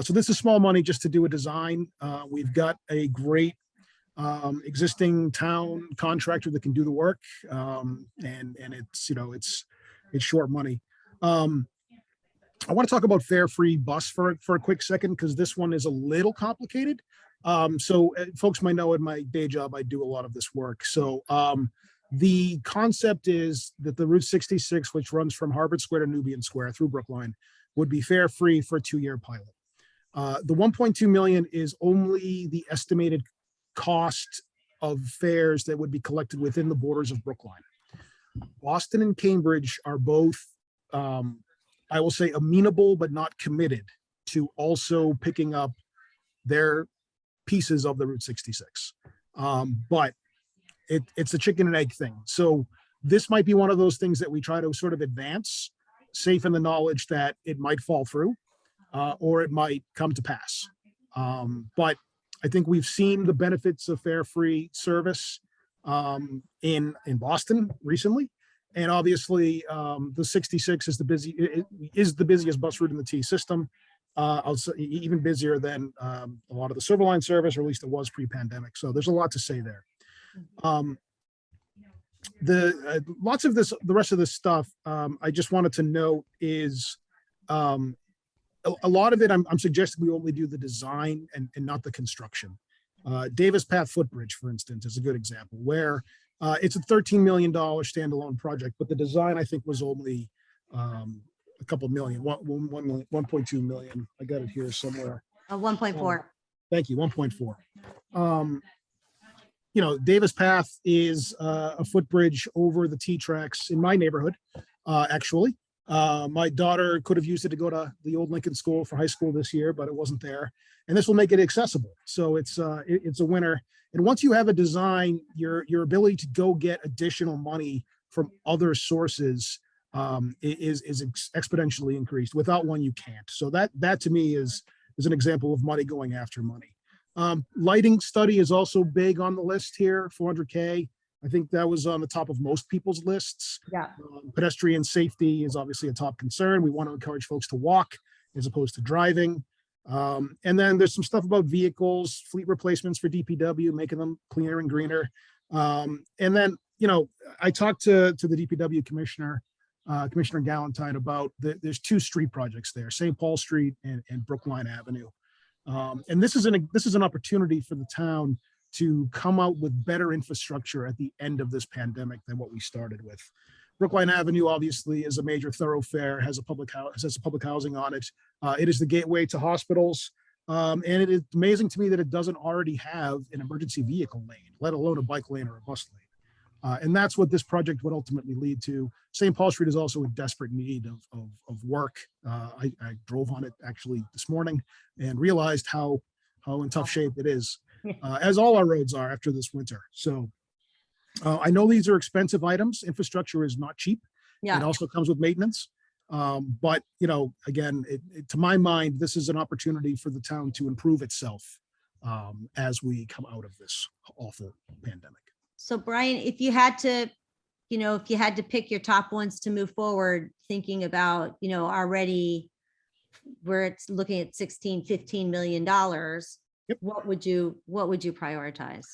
So this is small money just to do a design. We've got a great existing town contractor that can do the work, and it's short money. I want to talk about fare-free bus for a quick second, because this one is a little complicated. So folks might know in my day job, I do a lot of this work. So the concept is that the Route 66, which runs from Harvard Square to Nubian Square through Brookline, would be fare free for a 2-year pilot. The 1.2 million is only the estimated cost of fares that would be collected within the borders of Brookline. Boston and Cambridge are both, I will say, amenable but not committed to also picking up their pieces of the Route 66. But it's a chicken and egg thing. So this might be one of those things that we try to sort of advance, safe in the knowledge that it might fall through or it might come to pass. But I think we've seen the benefits of fare-free service in Boston recently. And obviously the 66 is the busiest bus route in the T system. I'll say even busier than a lot of the Silver Line service, or at least it was pre-pandemic. So there's a lot to say there. Lots of this, the rest of this stuff, I just wanted to note is a lot of it, I'm suggesting we only do the design and not the construction. Davis Path Footbridge, for instance, is a good example where it's a $13 million standalone project, but the design I think was only a couple million, 1.2 million. I got it here somewhere. 1.4. Thank you, 1.4. You know, Davis Path is a footbridge over the T tracks in my neighborhood, actually. My daughter could have used it to go to the old Lincoln School for high school this year, but it wasn't there. And this will make it accessible. So it's a winner. And once you have a design, your ability to go get additional money from other sources is exponentially increased. Without one, you can't. So that to me is an example of money going after money. Lighting study is also big on the list here, 400K. I think that was on the top of most people's lists. Yeah. Pedestrian safety is obviously a top concern. We want to encourage folks to walk as opposed to driving. And then there's some stuff about vehicles, fleet replacements for DPW, making them cleaner and greener. And then, you know, I talked to the DPW commissioner, Commissioner Galantine, about there's 2 street projects there, St. Paul Street and Brookline Avenue. And this is an opportunity for the town to come out with better infrastructure at the end of this pandemic than what we started with. Brookline Avenue obviously is a major thoroughfare, has public housing on it. It is the gateway to hospitals. And it is amazing to me that it doesn't already have an emergency vehicle lane, let alone a bike lane or a bus lane. And that's what this project would ultimately lead to. St. Paul Street is also in desperate need of work. I drove on it actually this morning and realized how in tough shape it is, as all our roads are after this winter. So I know these are expensive items. Infrastructure is not cheap. Yeah. It also comes with maintenance. But, you know, again, to my mind, this is an opportunity for the town to improve itself as we come out of this awful pandemic. So Brian, if you had to pick your top ones to move forward, thinking about, you know, already where it's looking at $15 million, Yep. what would you prioritize?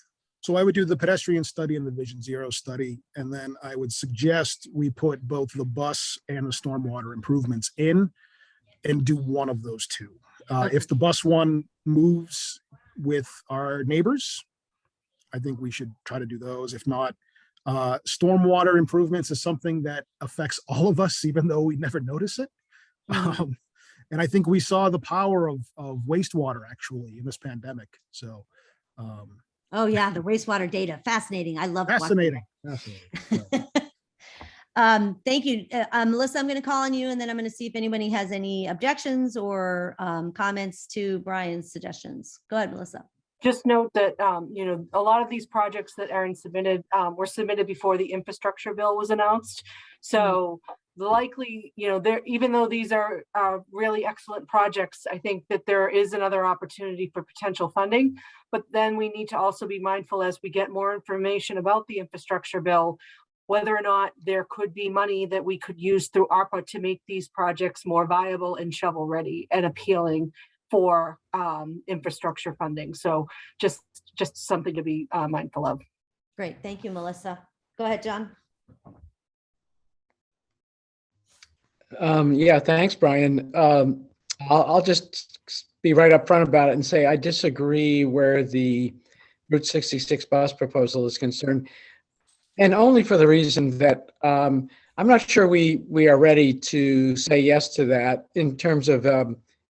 So I would do the pedestrian study and the Vision Zero study, and then I would suggest we put both the bus and the stormwater improvements in and do one of those 2. Okay. If the bus one moves with our neighbors, I think we should try to do those. If not, stormwater improvements is something that affects all of us, even though we never notice it. Mhm. And I think we saw the power of wastewater actually in this pandemic. So Oh yeah, the wastewater data, fascinating. I love watching fascinating. Thank you. Melissa, I'm going to call on you and then I'm going to see if anybody has any objections or comments to Brian's suggestions. Go ahead, Melissa. Just note that, you know, a lot of these projects that Aaron submitted were submitted before the infrastructure bill was announced. So likely, you know, even though these are really excellent projects, I think that there is another opportunity for potential funding. But then we need to also be mindful as we get more information about the infrastructure bill, whether or not there could be money that we could use through ARPA to make these projects more viable and shovel ready and appealing for infrastructure funding. So just something to be mindful of. Great. Thank you, Melissa. Go ahead, John. Yeah, thanks, Brian. I'll just be right up front about it and say, I disagree where the Route 66 bus proposal is concerned. And only for the reason that I'm not sure we are ready to say yes to that in terms of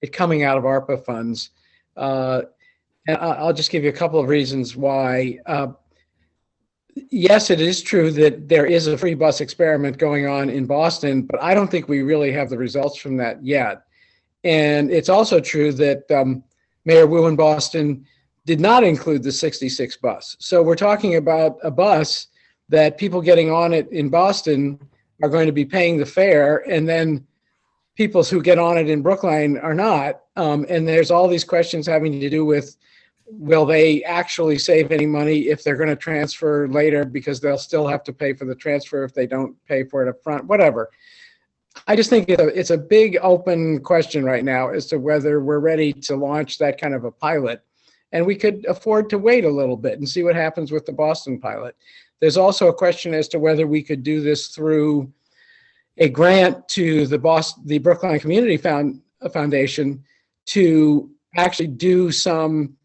it coming out of ARPA funds. And I'll just give you a couple of reasons why. Yes, it is true that there is a free bus experiment going on in Boston, but I don't think we really have the results from that yet. And it's also true that Mayor Wu in Boston did not include the 66 bus. So we're talking about a bus that people getting on it in Boston are going to be paying the fare, and then people who get on it in Brookline are not. And there's all these questions having to do with, will they actually save any money if they're going to transfer later, because they'll still have to pay for the transfer if they don't pay for it up front, whatever. I just think it's a big open question right now as to whether we're ready to launch that kind of a pilot. And we could afford to wait a little bit and see what happens with the Boston pilot. There's also a question as to whether we could do this through a grant to the Brookline Community Foundation to actually do some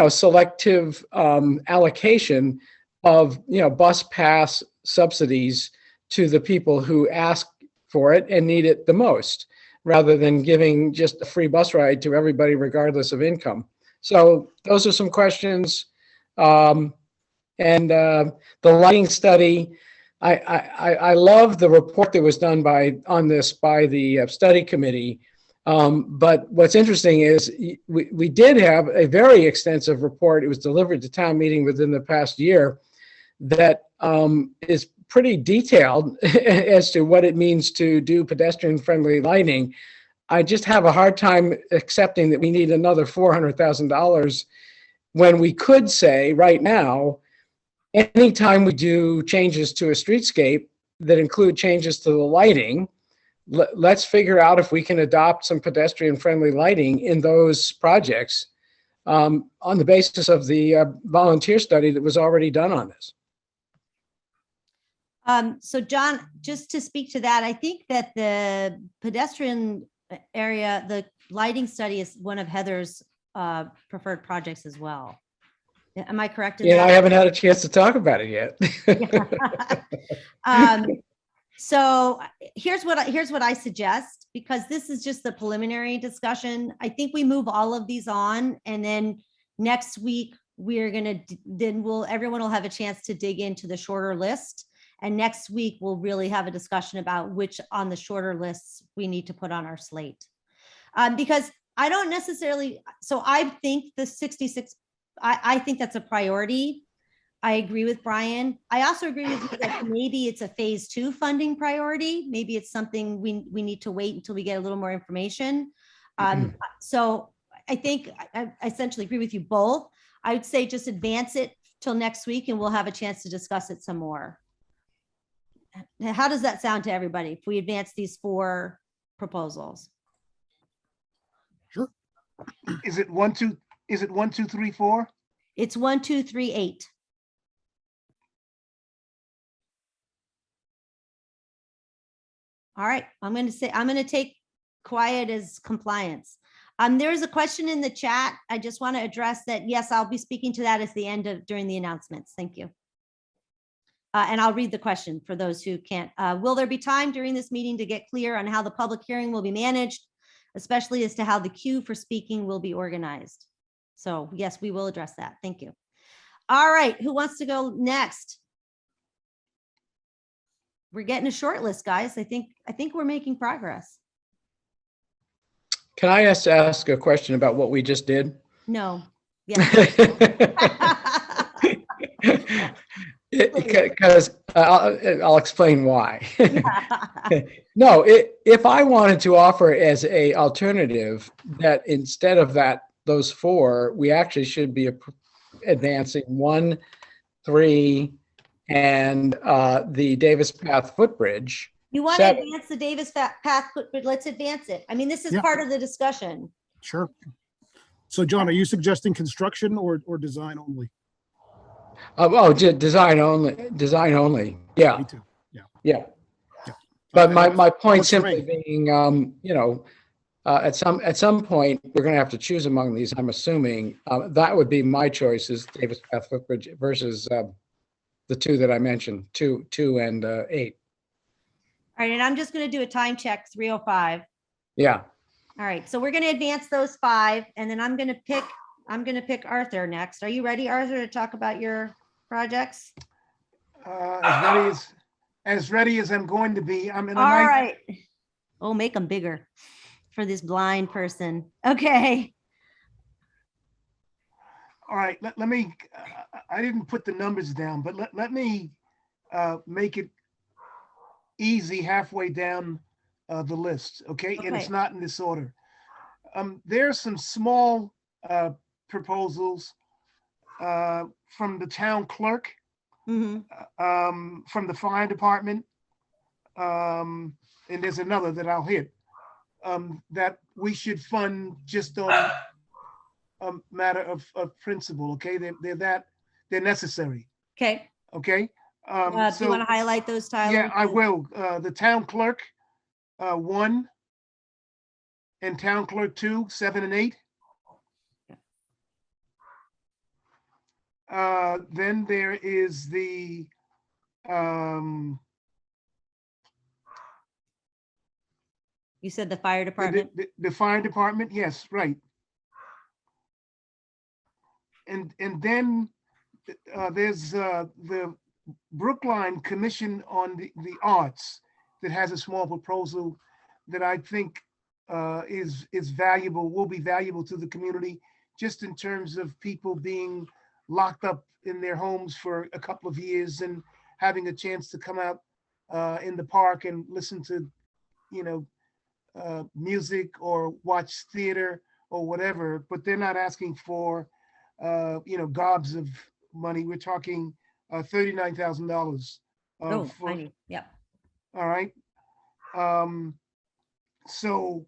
selective allocation of, bus pass subsidies to the people who ask for it and need it the most, rather than giving just a free bus ride to everybody regardless of income. So those are some questions. And the lighting study, I love the report that was done on this by the study committee. But what's interesting is we did have a very extensive report. It was delivered to town meeting within the past year that is pretty detailed as to what it means to do pedestrian-friendly lighting. I just have a hard time accepting that we need another $400,000 when we could say right now, anytime we do changes to a streetscape that include changes to the lighting, let's figure out if we can adopt some pedestrian-friendly lighting in those projects on the basis of the volunteer study that was already done on this. So John, just to speak to that, I think that the pedestrian area, the lighting study is one of Heather's preferred projects as well. Am I correct in Yeah, that? I haven't had a chance to talk about it yet. So here's what I suggest, because this is just the preliminary discussion. I think we move all of these on, and then next week everyone will have a chance to dig into the shorter list. And next week we'll really have a discussion about which on the shorter lists we need to put on our slate. Because I don't necessarily, so I think the 66, I think that's a priority. I agree with Brian. I also agree with you that maybe it's a phase 2 funding priority. Maybe it's something we need to wait until we get a little more information. So I think I essentially agree with you both. I would say just advance it till next week and we'll have a chance to discuss it some more. How does that sound to everybody if we advance these 4 proposals? Sure. Is it 1, 2, 3, 4? It's 1, 2, 3, 8. All right, I'm going to take quiet as compliance. There is a question in the chat. I just want to address that. Yes, I'll be speaking to that at the end during the announcements. Thank you. And I'll read the question for those who can't. Will there be time during this meeting to get clear on how the public hearing will be managed, especially as to how the queue for speaking will be organized? So yes, we will address that. Thank you. All right, who wants to go next? We're getting a short list, guys. I think we're making progress. Can I ask a question about what we just did? No. Yeah. Because I'll explain why. No, if I wanted to offer as a alternative that instead of those 4, we actually should be advancing 1, 3, and the Davis Path footbridge. You want to advance the Davis Path footbridge? Let's advance it. I mean, this is part of the discussion. Sure. So John, are you suggesting construction or design only? Design only. Yeah. Me too. Yeah. But my point Works for simply me. being, At some point, we're going to have to choose among these, I'm assuming. That would be my choice is Davis Path Footbridge versus the two that I mentioned, two and 8. All right, and I'm just gonna do a time check, 3:05. Yeah. All right, so we're gonna advance those 5, and then I'm gonna pick Arthur next. Are you ready, Arthur, to talk about your projects? As ready as I'm going to be. I'm in a All nice, right. Oh, make them bigger for this blind person. Okay. all right, let me, I didn't put the numbers down, but let me make it easy halfway down the list, okay? And it's Okay. not in this order. There are some small proposals from the town clerk, Mhm. from the fire department, and there's another that I'll hit, that we should fund just on a matter of principle, okay? They're necessary, Okay. okay? Do you want So, to highlight those, Tyler? yeah, I will. The town clerk, 1, and town clerk 2, 7 and 8. Then there is the You said the fire department. the fire department, yes, right. And then there's the Brookline Commission on the Arts that has a small proposal that I think is valuable, will be valuable to the community, just in terms of people being locked up in their homes for a couple of years and having a chance to come out in the park and listen to, you know, music or watch theater or whatever, but they're not asking for, you know, gobs of money. We're talking $39,000. Oh, For, tiny. Yep. all right. So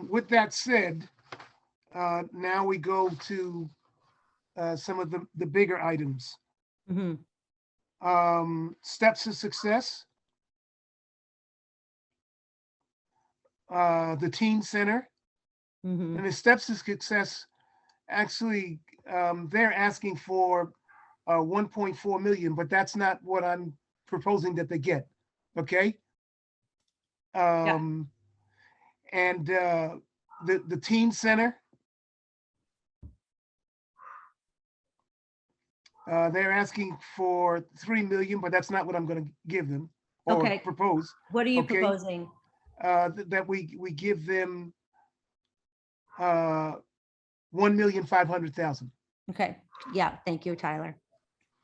with that said, now we go to some of the bigger items. Mhm. Steps to success. The teen center. Mhm. And the steps to success, actually, they're asking for 1.4 million, but that's not what I'm proposing that they get, okay? And the teen center, they're asking for 3 million, but that's not what I'm gonna give them or Okay. propose. What are you Okay. proposing? That we give them 1,500,000. Okay. Yeah. Thank you, Tyler.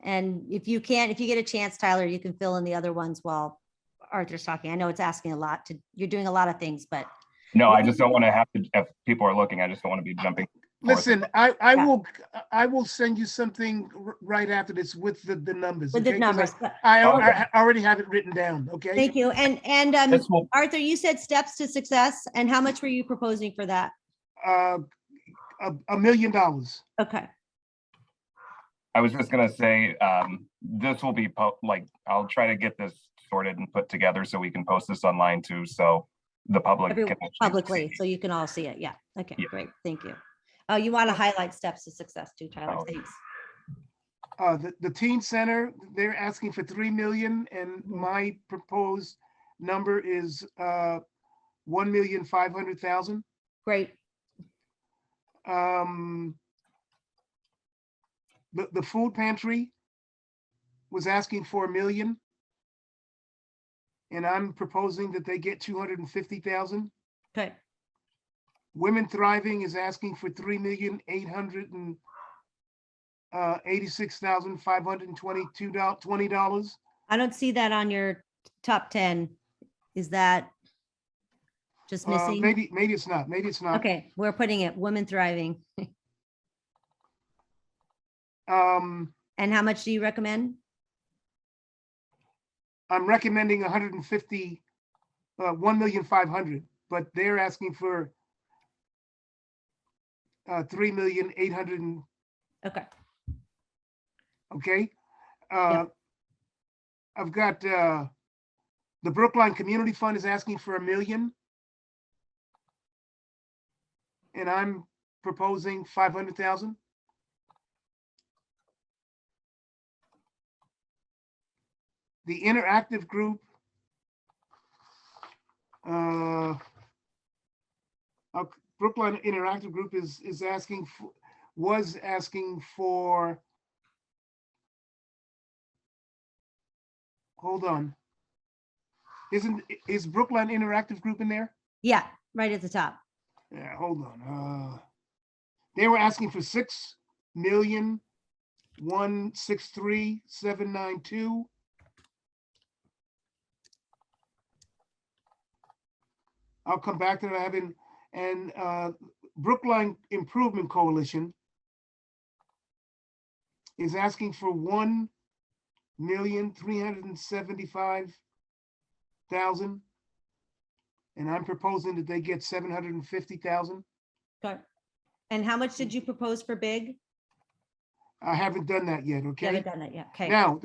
And if you get a chance, Tyler, you can fill in the other ones while Arthur's talking. I know it's asking a lot you're doing a lot of things, but No, I just don't want to have to, if people are looking, I just don't want to be jumping. forth. Listen, I will send you something right after this with the numbers. with the okay? 'Cause numbers. but- I Okay. already have it written down, okay? Thank you. And This will, Arthur, you said steps to success, and how much were you proposing for that? $1 million. Okay. I was just gonna say, this will be like, I'll try to get this sorted and put together so we can post this online too, so the public can actually Publicly, see. so you can all see it. Yeah. Okay, Yeah. great. Thank you. You want to highlight steps to success too, Tyler? Oh. Thanks. The teen center, they're asking for 3 million, and my proposed number is 1,500,000. Great. The food pantry was asking for 1 million. And I'm proposing that they get 250,000. Okay. Women Thriving is asking for $3,886,520. I don't see that on your top 10. Is that just missing? Maybe it's not. Maybe it's not. Okay, we're putting it, Women Thriving. Um, And how much do you recommend? I'm recommending 150, 1,500,000, but they're asking for 3,800,000. Okay. Okay. Yep. I've got the Brookline Community Fund is asking for 1 million. and I'm proposing 500,000. The interactive group, Brookline Interactive Group is asking for, was asking for, hold on. Is Brookline Interactive Group in there? Yeah, right at the top. Yeah, hold on. They were asking for 6,163,792. I'll come back to that. And Brookline Improvement Coalition is asking for 1,375,000. And I'm proposing that they get 750,000. Okay. And how much did you propose for big? I haven't done that yet, You okay? haven't done that yet. Okay. Now,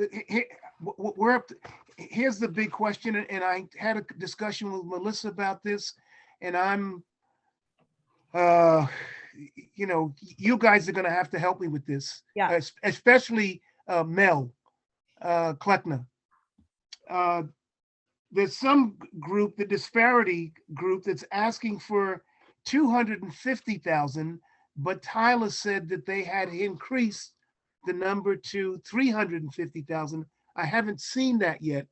we're up, here's the big question, and I had a discussion with Melissa about this, and I'm, you know, you guys are gonna have to help me with this. Yeah. Especially Mel Kleckner. There's some group, the disparity group, that's asking for 250,000, but Tyler said that they had increased the number to 350,000. I haven't seen that yet.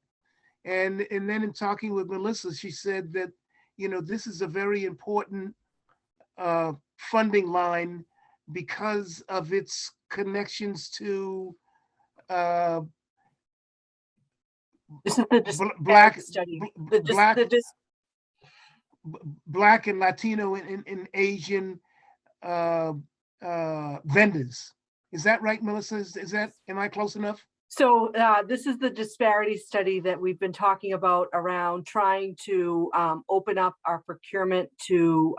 And then in talking with Melissa, she said that, you know, this is a very important funding line because of its connections to This is the black, disparity study. Black and Latino and Asian vendors. Is that right, Melissa? Am I close enough? So this is the disparity study that we've been talking about around trying to open up our procurement to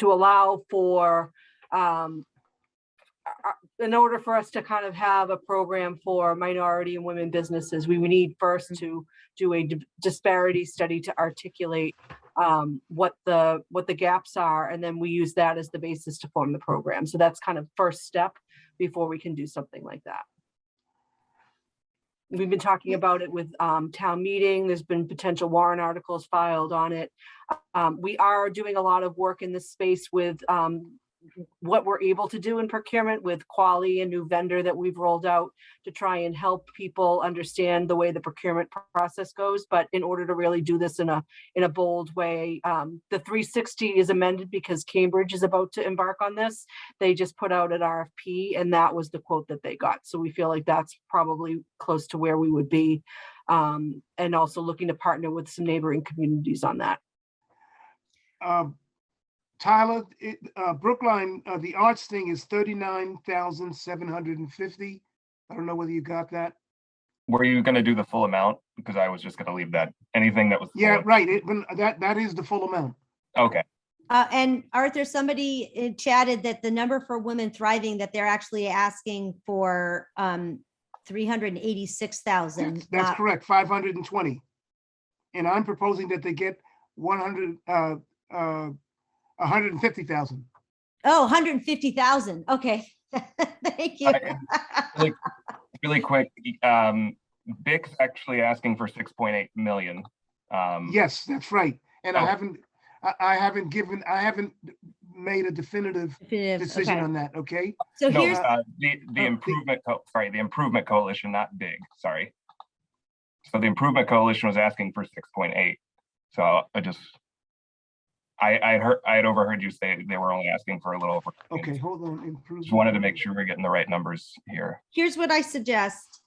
allow for, in order for us to kind of have a program for minority and women businesses, we would need first to do a disparity study to articulate what the gaps are, and then we use that as the basis to form the program. So that's kind of first step before we can do something like that. We've been talking about it with town meeting. There's been potential warrant articles filed on it. We are doing a lot of work in this space with what we're able to do in procurement with Quali, a new vendor that we've rolled out to try and help people understand the way the procurement process goes. But in order to really do this in a bold way, the 360 is amended because Cambridge is about to embark on this. They just put out an RFP, and that was the quote that they got. So we feel like that's probably close to where we would be, and also looking to partner with some neighboring communities on that. Tyler, Brookline, the arts thing is 39,750. I don't know whether you got that. Were you gonna do the full amount? Because I was just gonna leave that, anything that was. Yeah, full. right. That is the full amount. Okay, And Arthur, somebody chatted that the number for Women Thriving, that they're actually asking for 386,000. That's correct, 520. And I'm proposing that they get 150,000. Oh, 150,000. Okay. Thank you. really quick, BIC's actually asking for 6.8 million. Yes, that's right. And Oh. I haven't made a definitive decision Okay. on that, okay? So No, here's, the Improvement Coalition, not BIG, sorry. So the Improvement Coalition was asking for 6.8. So I had overheard you say they were only asking for a little over. Okay, hold on. Just wanted to make sure we're getting the right numbers here. here's what I suggest,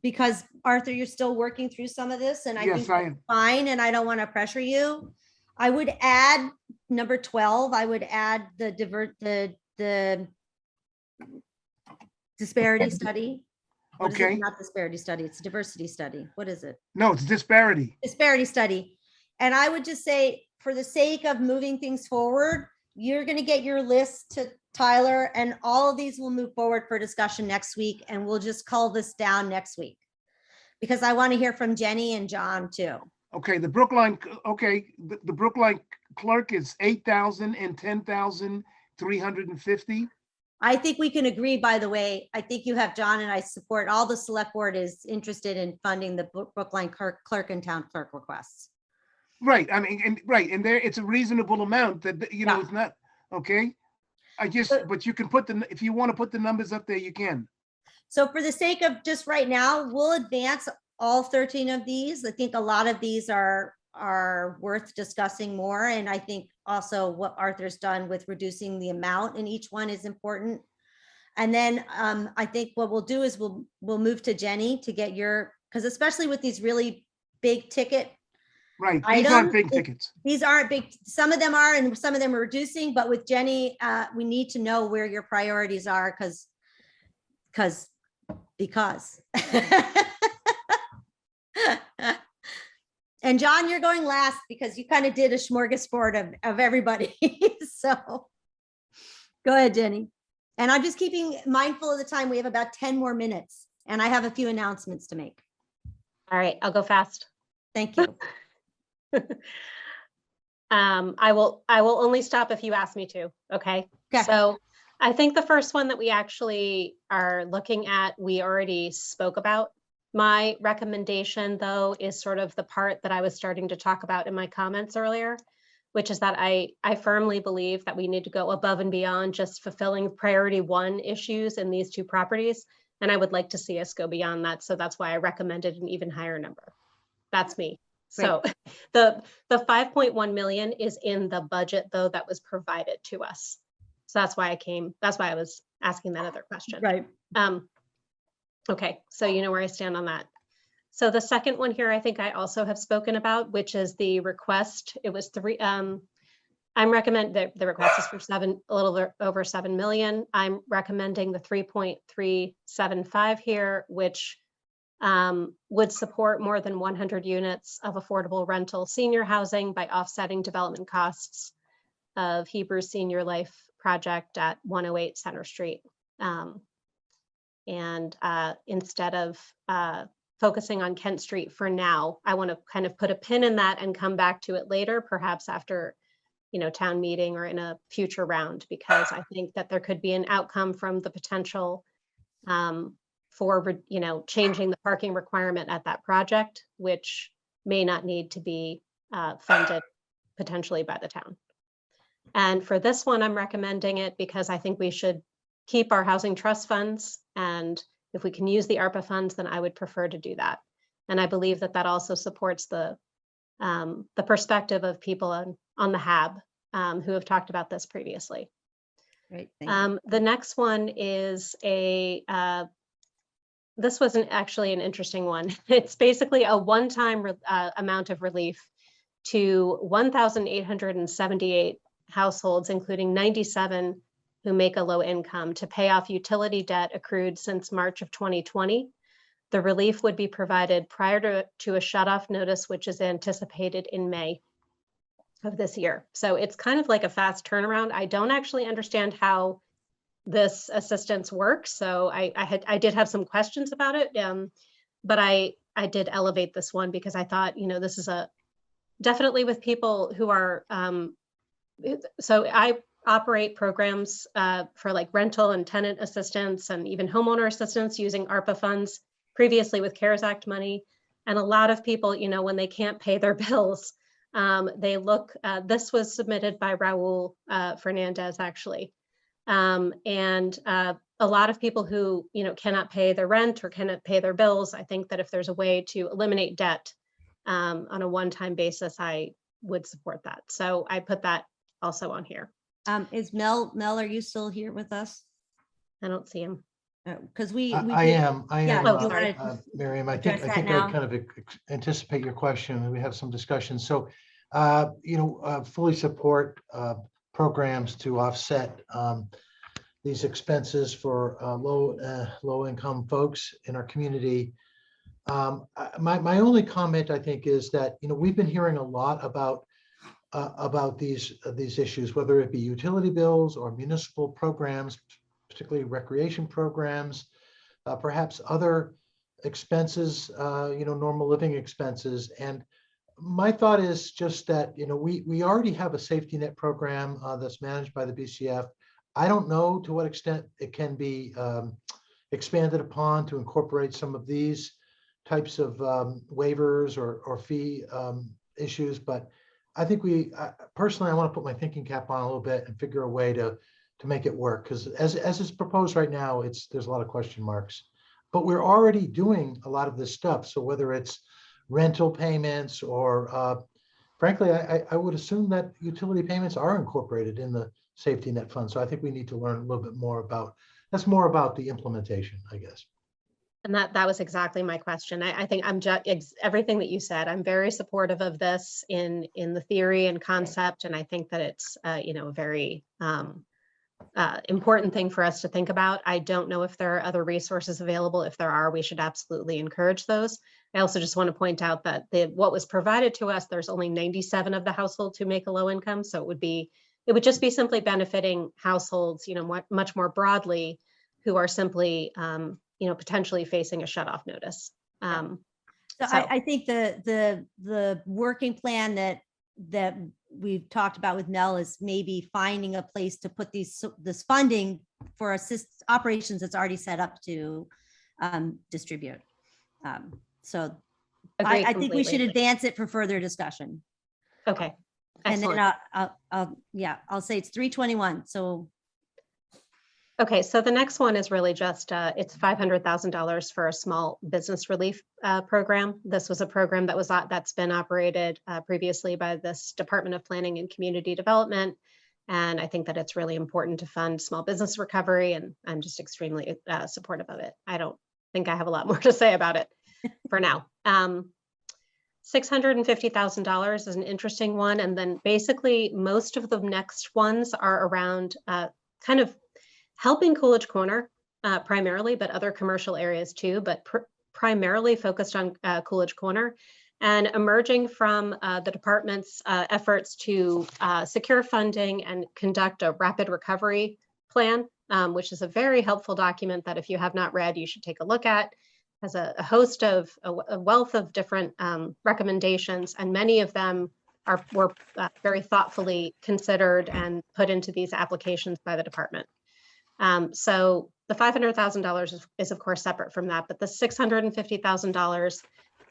because Arthur, you're still working through some of this, and I Yes, think I that's am. fine, and I don't want to pressure you. I would add number 12. I would add the disparity study. What is it? Okay, Not disparity study, it's a diversity study. What is it? no, it's disparity. Disparity study. And I would just say, for the sake of moving things forward, you're going to get your list to Tyler, and all of these will move forward for discussion next week, and we'll just cull this down next week. Because I want to hear from Jenny and John too. Okay, the Brookline, okay, the Brookline clerk is 8,000 and 10,350. I think we can agree, by the way, I think you have John and I support, all the select board is interested in funding the Brookline clerk and town clerk requests. Right, I mean, and right, and there, it's a reasonable amount that, you know, Yeah. it's not, okay? But you can put if you want to put the numbers up there, you can. So for the sake of just right now, we'll advance all 13 of these. I think a lot of these are worth discussing more. And I think also what Arthur's done with reducing the amount in each one is important. And then I think what we'll do is we'll move to Jenny to get your, because especially with these really big ticket, Right, these aren't big Item, tickets. these aren't big, some of them are and some of them are reducing, but with Jenny, we need to know where your priorities are because. And John, you're going last because you kind of did a smorgasbord of everybody. So go ahead, Jenny. And I'm just keeping mindful of the time. We have about 10 more minutes and I have a few announcements to make. All right, I'll go fast. Thank you. I will only stop if you ask me to, okay? Okay. So I think the first one that we actually are looking at, we already spoke about. My recommendation, though, is sort of the part that I was starting to talk about in my comments earlier, which is that I firmly believe that we need to go above and beyond just fulfilling priority 1 issues in these 2 properties. And I would like to see us go beyond that. So that's why I recommended an even higher number. That's me. So the 5.1 million is in the budget, though, that was provided to us. So that's why I was asking that other question. Right. Okay, so you know where I stand on that. So the second one here, I think I also have spoken about, which is the request. It was I'm recommend that the request is for a little over 7 million. I'm recommending the 3.375 here, which would support more than 100 units of affordable rental senior housing by offsetting development costs of Hebrew Senior Life project at 108 Center Street. Instead of focusing on Kent Street for now, I want to kind of put a pin in that and come back to it later, perhaps after, town meeting or in a future round, because I think that there could be an outcome from the potential for, changing the parking requirement at that project, which may not need to be funded potentially by the town. And for this one, I'm recommending it because I think we should keep our housing trust funds. And if we can use the ARPA funds, then I would prefer to do that. And I believe that that also supports the perspective of people on the HAB who have talked about this previously. Great. Thank you. The next one is this was actually an interesting one. It's basically a one-time amount of relief to 1,878 households, including 97 who make a low income, to pay off utility debt accrued since March of 2020. The relief would be provided prior to a shutoff notice, which is anticipated in May of this year. So it's kind of like a fast turnaround. I don't actually understand how this assistance works. So I did have some questions about it, but I did elevate this one because I thought, this is definitely with people who are, so I operate programs for like rental and tenant assistance and even homeowner assistance using ARPA funds previously with CARES Act money. And a lot of people, when they can't pay their bills, they look, this was submitted by Raul Fernandez actually. And a lot of people who, cannot pay their rent or cannot pay their bills, I think that if there's a way to eliminate debt on a one-time basis, I would support that. So I put that also on here. Is Mel, are you still here with us? I don't see him. Because we I did- am, Yeah, Oh, you sorry. wanted- Miriam, I address think that I now? kind of anticipate your question and we have some discussion. So, fully support programs to offset these expenses for low income folks in our community. My only comment, I think, is that, we've been hearing a lot about these issues, whether it be utility bills or municipal programs, particularly recreation programs, perhaps other expenses, normal living expenses. And my thought is just that, we already have a safety net program that's managed by the BCF. I don't know to what extent it can be expanded upon to incorporate some of these types of waivers or fee issues, but I think personally, I want to put my thinking cap on a little bit and figure a way to make it work, because as it's proposed right now, there's a lot of question marks. But we're already doing a lot of this stuff. So whether it's rental payments or frankly, I would assume that utility payments are incorporated in the safety net fund. So I think we need to learn a little bit more that's more about the implementation, I guess. And that was exactly my question. I think I'm just everything that you said. I'm very supportive of this in the theory and concept, and I think that it's a very important thing for us to think about. I don't know if there are other resources available. If there are, we should absolutely encourage those. I also just want to point out that what was provided to us, there's only 97 of the households who make a low income, so it would just be simply benefiting households, much more broadly, who are simply potentially facing a shutoff notice. So I think the working plan that we've talked about with Nell is maybe finding a place to put this funding for operations that's already set up to distribute. So Agreed I think we should completely. advance it for further discussion. Okay. And Excellent. then I'll say it's 321. So Okay, so the next one is really just, it's $500,000 for a small business relief program. This was a program that's been operated previously by this Department of Planning and Community Development. And I think that it's really important to fund small business recovery, and I'm just extremely supportive of it. I don't think I have a lot more to say about it for now. $650,000 is an interesting one. And then basically most of the next ones are around kind of helping Coolidge Corner primarily, but other commercial areas too, but primarily focused on Coolidge Corner, and emerging from the department's efforts to secure funding and conduct a rapid recovery plan, which is a very helpful document that if you have not read, you should take a look at. Has a host of a wealth of different recommendations, and many of them were very thoughtfully considered and put into these applications by the department. So the $500,000 is of course separate from that, but the $650,000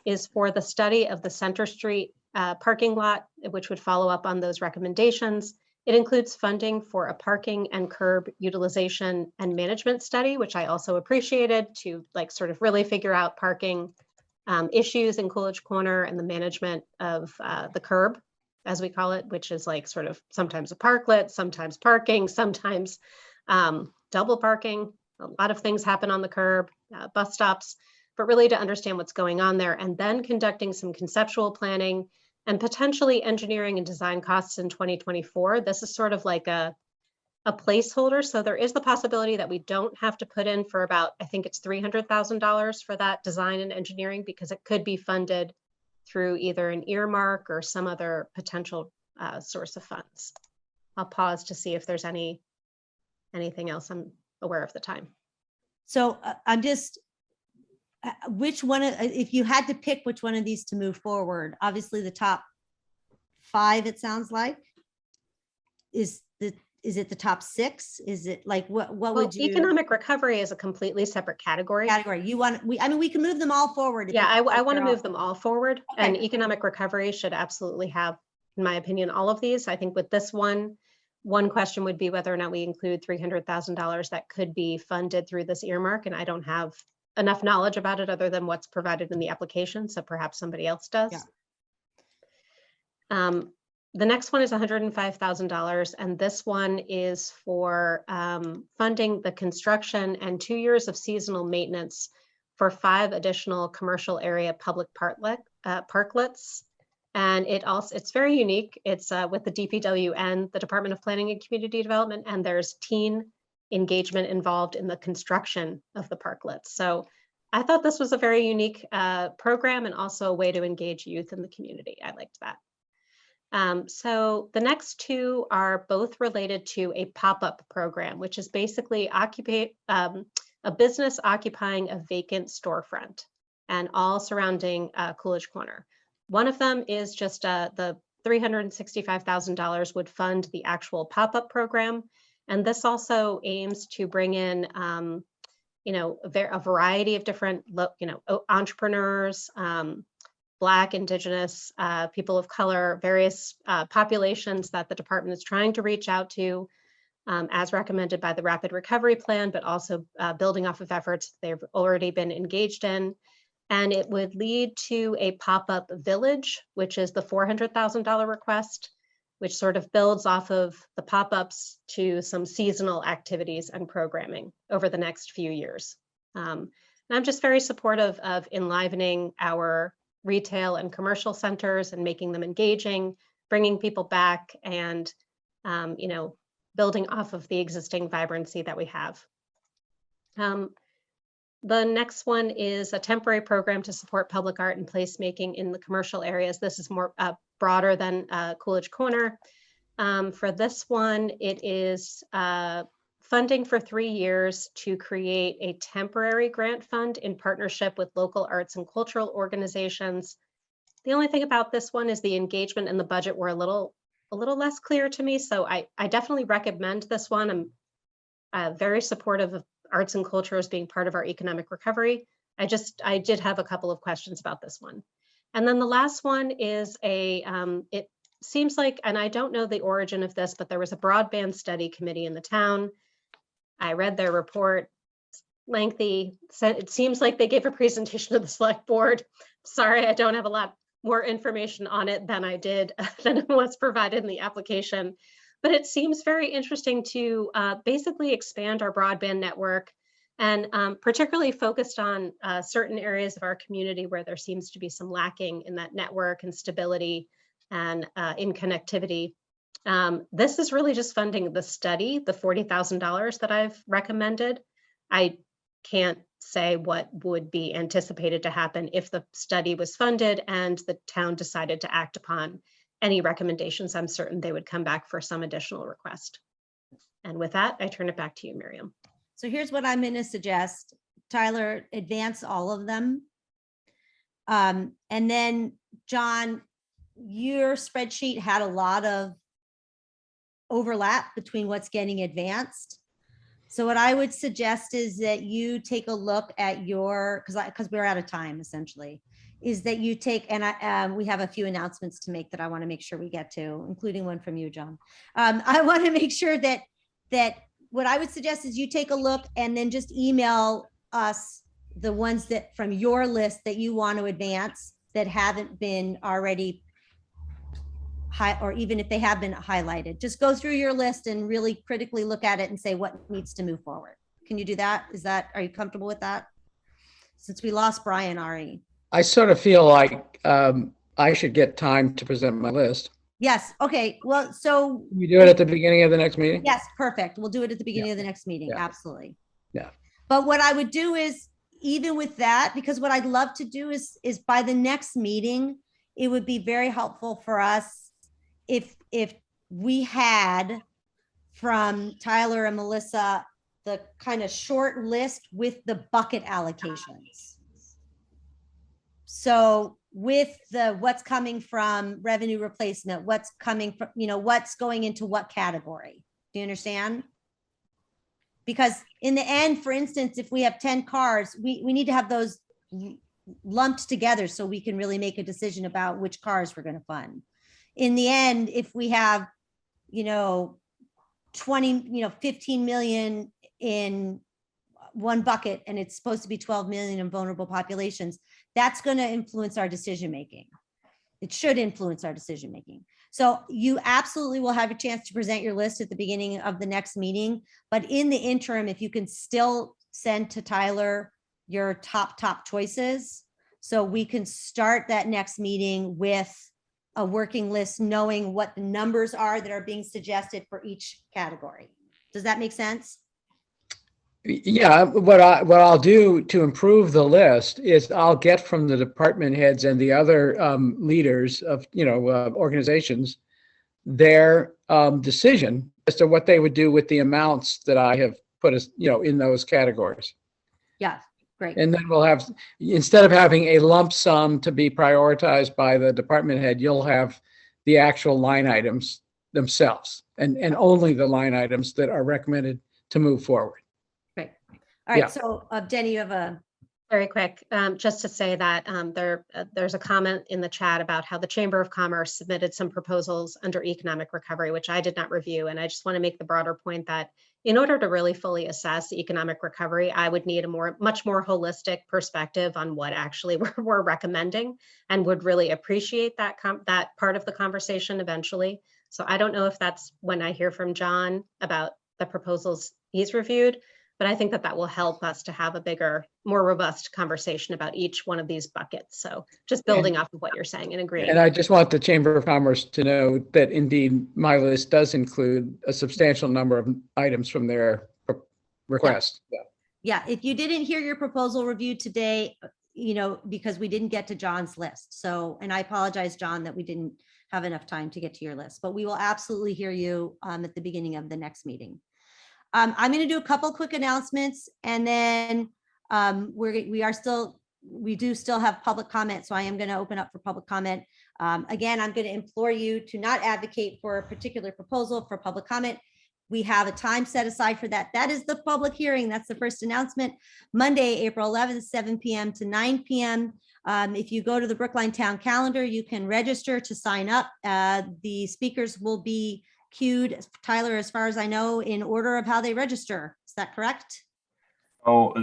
is for the study of the Center Street parking lot, which would follow up on those recommendations. It includes funding for a parking and curb utilization and management study, which I also appreciated, to sort of really figure out parking issues in Coolidge Corner and the management of the curb, as we call it, which is sort of sometimes a parklet, sometimes parking, sometimes double parking. A lot of things happen on the curb, bus stops, but really to understand what's going on there, and then conducting some conceptual planning and potentially engineering and design costs in 2024. This is sort of like a placeholder. So there is the possibility that we don't have to put in for about, I think it's $300,000 for that design and engineering, because it could be funded through either an earmark or some other potential source of funds. I'll pause to see if there's anything else I'm aware of the time. So I'm just, which one, if you had to pick which one of these to move forward, obviously the top 5, it sounds like, is it the top 6? Is it what would you? Economic recovery is a completely separate category. We can move them all forward. Yeah, I want to move them all forward. Okay. And economic recovery should absolutely have, in my opinion, all of these. I think with this one question would be whether or not we include $300,000 that could be funded through this earmark. And I don't have enough knowledge about it other than what's provided in the application. So perhaps somebody else does. Yeah. The next one is $105,000. And this one is for funding the construction and 2 years of seasonal maintenance for 5 additional commercial area public parklets. And it's very unique. It's with the DPW and the Department of Planning and Community Development, and there's teen engagement involved in the construction of the parklets. So I thought this was a very unique program, and also a way to engage youth in the community. I liked that. So the next 2 are both related to a pop-up program, which is basically a business occupying a vacant storefront, and all surrounding Coolidge Corner. One of them is just the $365,000 would fund the actual pop-up program. And this also aims to bring in, a variety of different, entrepreneurs, Black, Indigenous, people of color, various populations that the department is trying to reach out to, as recommended by the Rapid Recovery Plan, but also building off of efforts they've already been engaged in. And it would lead to a pop-up village, which is the $400,000 request, which sort of builds off of the pop-ups to some seasonal activities and programming over the next few years. And I'm just very supportive of enlivening our retail and commercial centers and making them engaging, bringing people back, and building off of the existing vibrancy that we have. The next one is a temporary program to support public art and placemaking in the commercial areas. This is more broader than Coolidge Corner. For this one, it is funding for 3 years to create a temporary grant fund in partnership with local arts and cultural organizations. The only thing about this one is the engagement and the budget were a little less clear to me. So I definitely recommend this one. I'm very supportive of arts and culture as being part of our economic recovery. I did have a couple of questions about this one. And then the last one is it seems like, and I don't know the origin of this, but there was a broadband study committee in the town. I read their report, lengthy. It seems like they gave a presentation to the select board. Sorry, I don't have a lot more information on it than I did, than was provided in the application. But it seems very interesting to basically expand our broadband network, and particularly focused on certain areas of our community where there seems to be some lacking in that network and stability and in connectivity. This is really just funding the study, the $40,000 that I've recommended. I can't say what would be anticipated to happen if the study was funded and the town decided to act upon any recommendations. I'm certain they would come back for some additional request. And with that, I turn it back to you, Miriam. So here's what I'm going to suggest. Tyler, advance all of them. And then John, your spreadsheet had a lot of overlap between what's getting advanced. So what I would suggest is that you take a look at your, because we're out of time essentially, is that you take, and we have a few announcements to make that I want to make sure we get to, including one from you, John. I want to make sure that what I would suggest is you take a look and then just email us the ones that from your list that you want to advance that haven't been already or even if they have been highlighted. Just go through your list and really critically look at it and say what needs to move forward. Can you do that? Are you comfortable with that? Since we lost Brian already. I sort of feel like I should get time to present my list. Yes. Okay. Well, so Can you do it at the beginning of the next meeting? yes, perfect. We'll do it at the beginning of the next meeting. Yeah. Absolutely. Yeah. But what I would do is, even with that, because what I'd love to do is by the next meeting, it would be very helpful for us if we had from Tyler and Melissa the kind of short list with the bucket allocations. So with the what's coming from revenue replacement, what's coming from, what's going into what category. Do you understand? Because in the end, for instance, if we have 10 cars, we need to have those lumped together so we can really make a decision about which cars we're going to fund. In the end, if we have, 15 million in one bucket and it's supposed to be 12 million in vulnerable populations, that's going to influence our decision-making. It should influence our decision-making. So you absolutely will have a chance to present your list at the beginning of the next meeting. But in the interim, if you can still send to Tyler your top choices, so we can start that next meeting with a working list, knowing what the numbers are that are being suggested for each category. Does that make sense? Yeah, what I'll do to improve the list is I'll get from the department heads and the other leaders of organizations their decision as to what they would do with the amounts that I have put in those categories. Yeah. Great. And then we'll have, instead of having a lump sum to be prioritized by the department head, you'll have the actual line items themselves and only the line items that are recommended to move forward. Great. All right. Yeah. So Jenny, you have a, Very quick, just to say that there's a comment in the chat about how the Chamber of Commerce submitted some proposals under economic recovery, which I did not review. And I just want to make the broader point that in order to really fully assess economic recovery, I would need a much more holistic perspective on what actually we're recommending, and would really appreciate that that part of the conversation eventually. So I don't know if that's when I hear from John about the proposals he's reviewed, but I think that that will help us to have a bigger, more robust conversation about each one of these buckets. So just building off of what you're saying and agreeing. And I just want the Chamber of Commerce to know that indeed my list does include a substantial number of items from their request. Yeah. yeah, if you didn't hear your proposal reviewed today, because we didn't get to John's list. So, and I apologize, John, that we didn't have enough time to get to your list, but we will absolutely hear you at the beginning of the next meeting. I'm going to do a couple quick announcements, and then we do still have public comment. So I am going to open up for public comment. Again, I'm going to implore you to not advocate for a particular proposal for public comment. We have a time set aside for that. That is the public hearing. That's the first announcement. Monday, April 11th, 7 p.m. to 9 p.m. If you go to the Brookline Town Calendar, you can register to sign up. The speakers will be queued, Tyler, as far as I know, in order of how they register. Is that correct? Oh,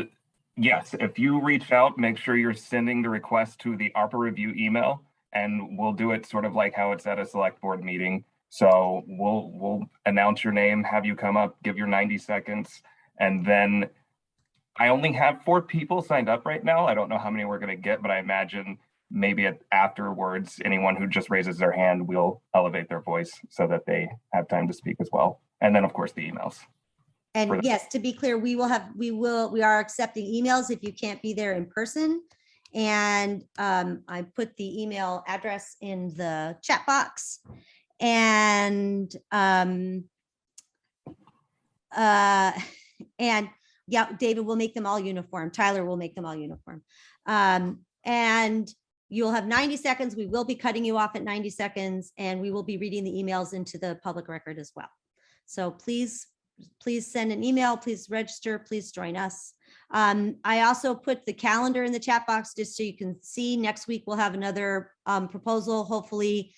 yes. If you reach out, make sure you're sending the request to the ARPA review email, and we'll do it sort of like how it's at a select board meeting. So we'll announce your name, have you come up, give your 90 seconds, and then I only have 4 people signed up right now. I don't know how many we're going to get, but I imagine maybe afterwards, anyone who just raises their hand will elevate their voice so that they have time to speak as well. And then, of course, the emails. And yes, to be clear, we are accepting emails if you can't be there in person. And I put the email address in the chat box. And yeah, David will make them all uniform. Tyler will make them all uniform. And you'll have 90 seconds. We will be cutting you off at 90 seconds, and we will be reading the emails into the public record as well. So please send an email, please register, please join us. I also put the calendar in the chat box just so you can see. Next week, we'll have another proposal, hopefully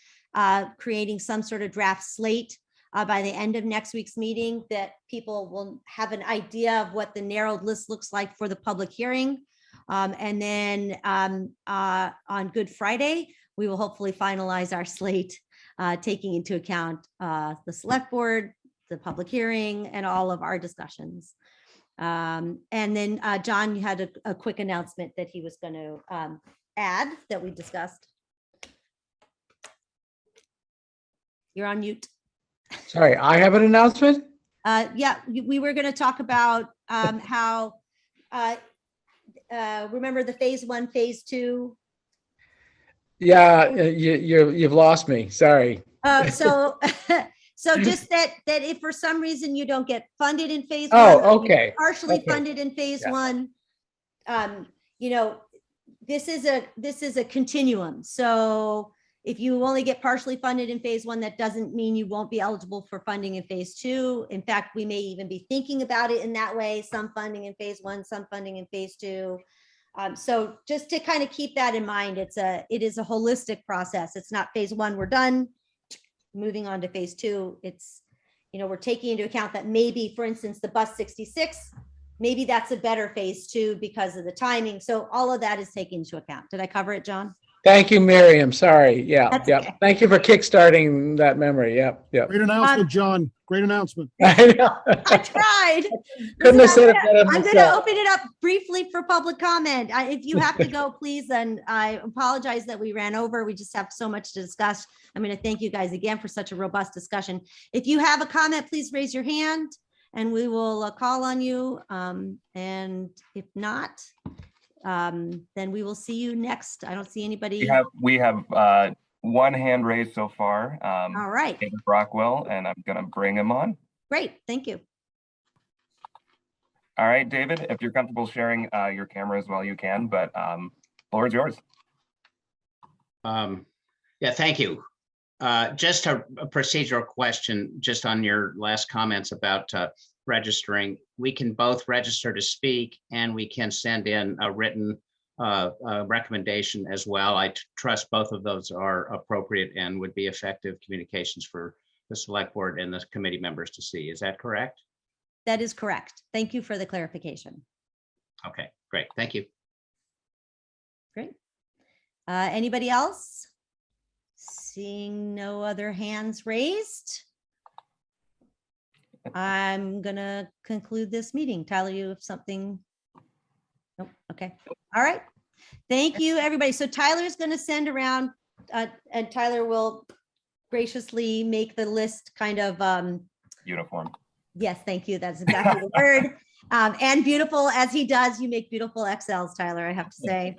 creating some sort of draft slate by the end of next week's meeting, that people will have an idea of what the narrowed list looks like for the public hearing. And then on Good Friday, we will hopefully finalize our slate, taking into account the select board, the public hearing, and all of our discussions. And then John, you had a quick announcement that he was going to add that we discussed. You're on mute. Sorry, I have an announcement? Yeah, we were going to talk about how, remember the phase 1, phase 2? Yeah, you've lost me. Sorry. So just that if for some reason you don't get funded in phase 1. Oh, okay. Partially Okay. funded in phase Yeah. 1, this is a continuum. So if you only get partially funded in phase 1, that doesn't mean you won't be eligible for funding in phase 2. In fact, we may even be thinking about it in that way, some funding in phase 1, some funding in phase 2. So just to kind of keep that in mind, it is a holistic process. It's not phase 1, we're done, moving on to phase 2. It's, we're taking into account that maybe, for instance, the bus 66, maybe that's a better phase 2 because of the timing. So all of that is taken into account. Did I cover it, John? Thank you, Miriam. Sorry. Yeah, That's yeah. okay. Thank you for kickstarting that memory. Yep, yep. Great announcement, John. Great announcement. I know. I tried. Couldn't have said it better I'm going to myself. open it up briefly for public comment. If you have to go, please, and I apologize that we ran over. We just have so much to discuss. I'm going to thank you guys again for such a robust discussion. If you have a comment, please raise your hand and we will call on you. And if not, then we will see you next. I don't see anybody. We have one hand raised so far. All right, David Brockwell, and I'm gonna bring him on. great. Thank you. All right, David, if you're comfortable sharing your camera as well, you can, but floor is yours. Yeah, thank you. Just a procedural question, just on your last comments about registering. We can both register to speak and we can send in a written recommendation as well. I trust both of those are appropriate and would be effective communications for the select board and the committee members to see. Is that correct? That is correct. Thank you for the clarification. Okay, great. Thank you. Great. Anybody else? Seeing no other hands raised, I'm gonna conclude this meeting. Tyler, you have something? Nope. Okay. All right. Thank you, everybody. So Tyler's gonna send around, and Tyler will graciously make the list kind of, Uniform. yes, thank you. That's exactly the word. And beautiful as he does, you make beautiful Excels, Tyler, I have to say.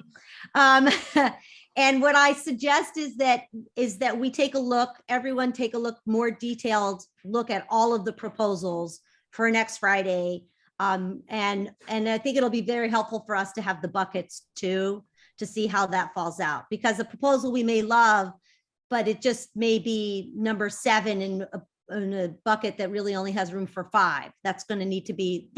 And what I suggest is that we take a look, everyone take a look, more detailed look at all of the proposals for next Friday. And I think it'll be very helpful for us to have the buckets too, to see how that falls out, because a proposal we may love, but it just may be number 7 in a bucket that really only has room for 5. That's going to be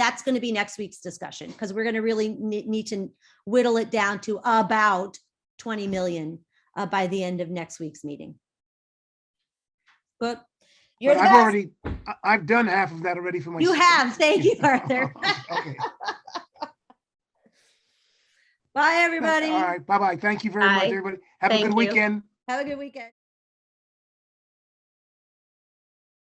next week's discussion, because we're going to really need to whittle it down to about 20 million by the end of next week's meeting. But you're But the best. I've done half of that already for myself. You have. Thank you, Arthur. Okay. Bye, everybody. All right. Bye-bye. Thank you very much, Bye. everybody. Have a Thank good you. weekend. Have a good weekend.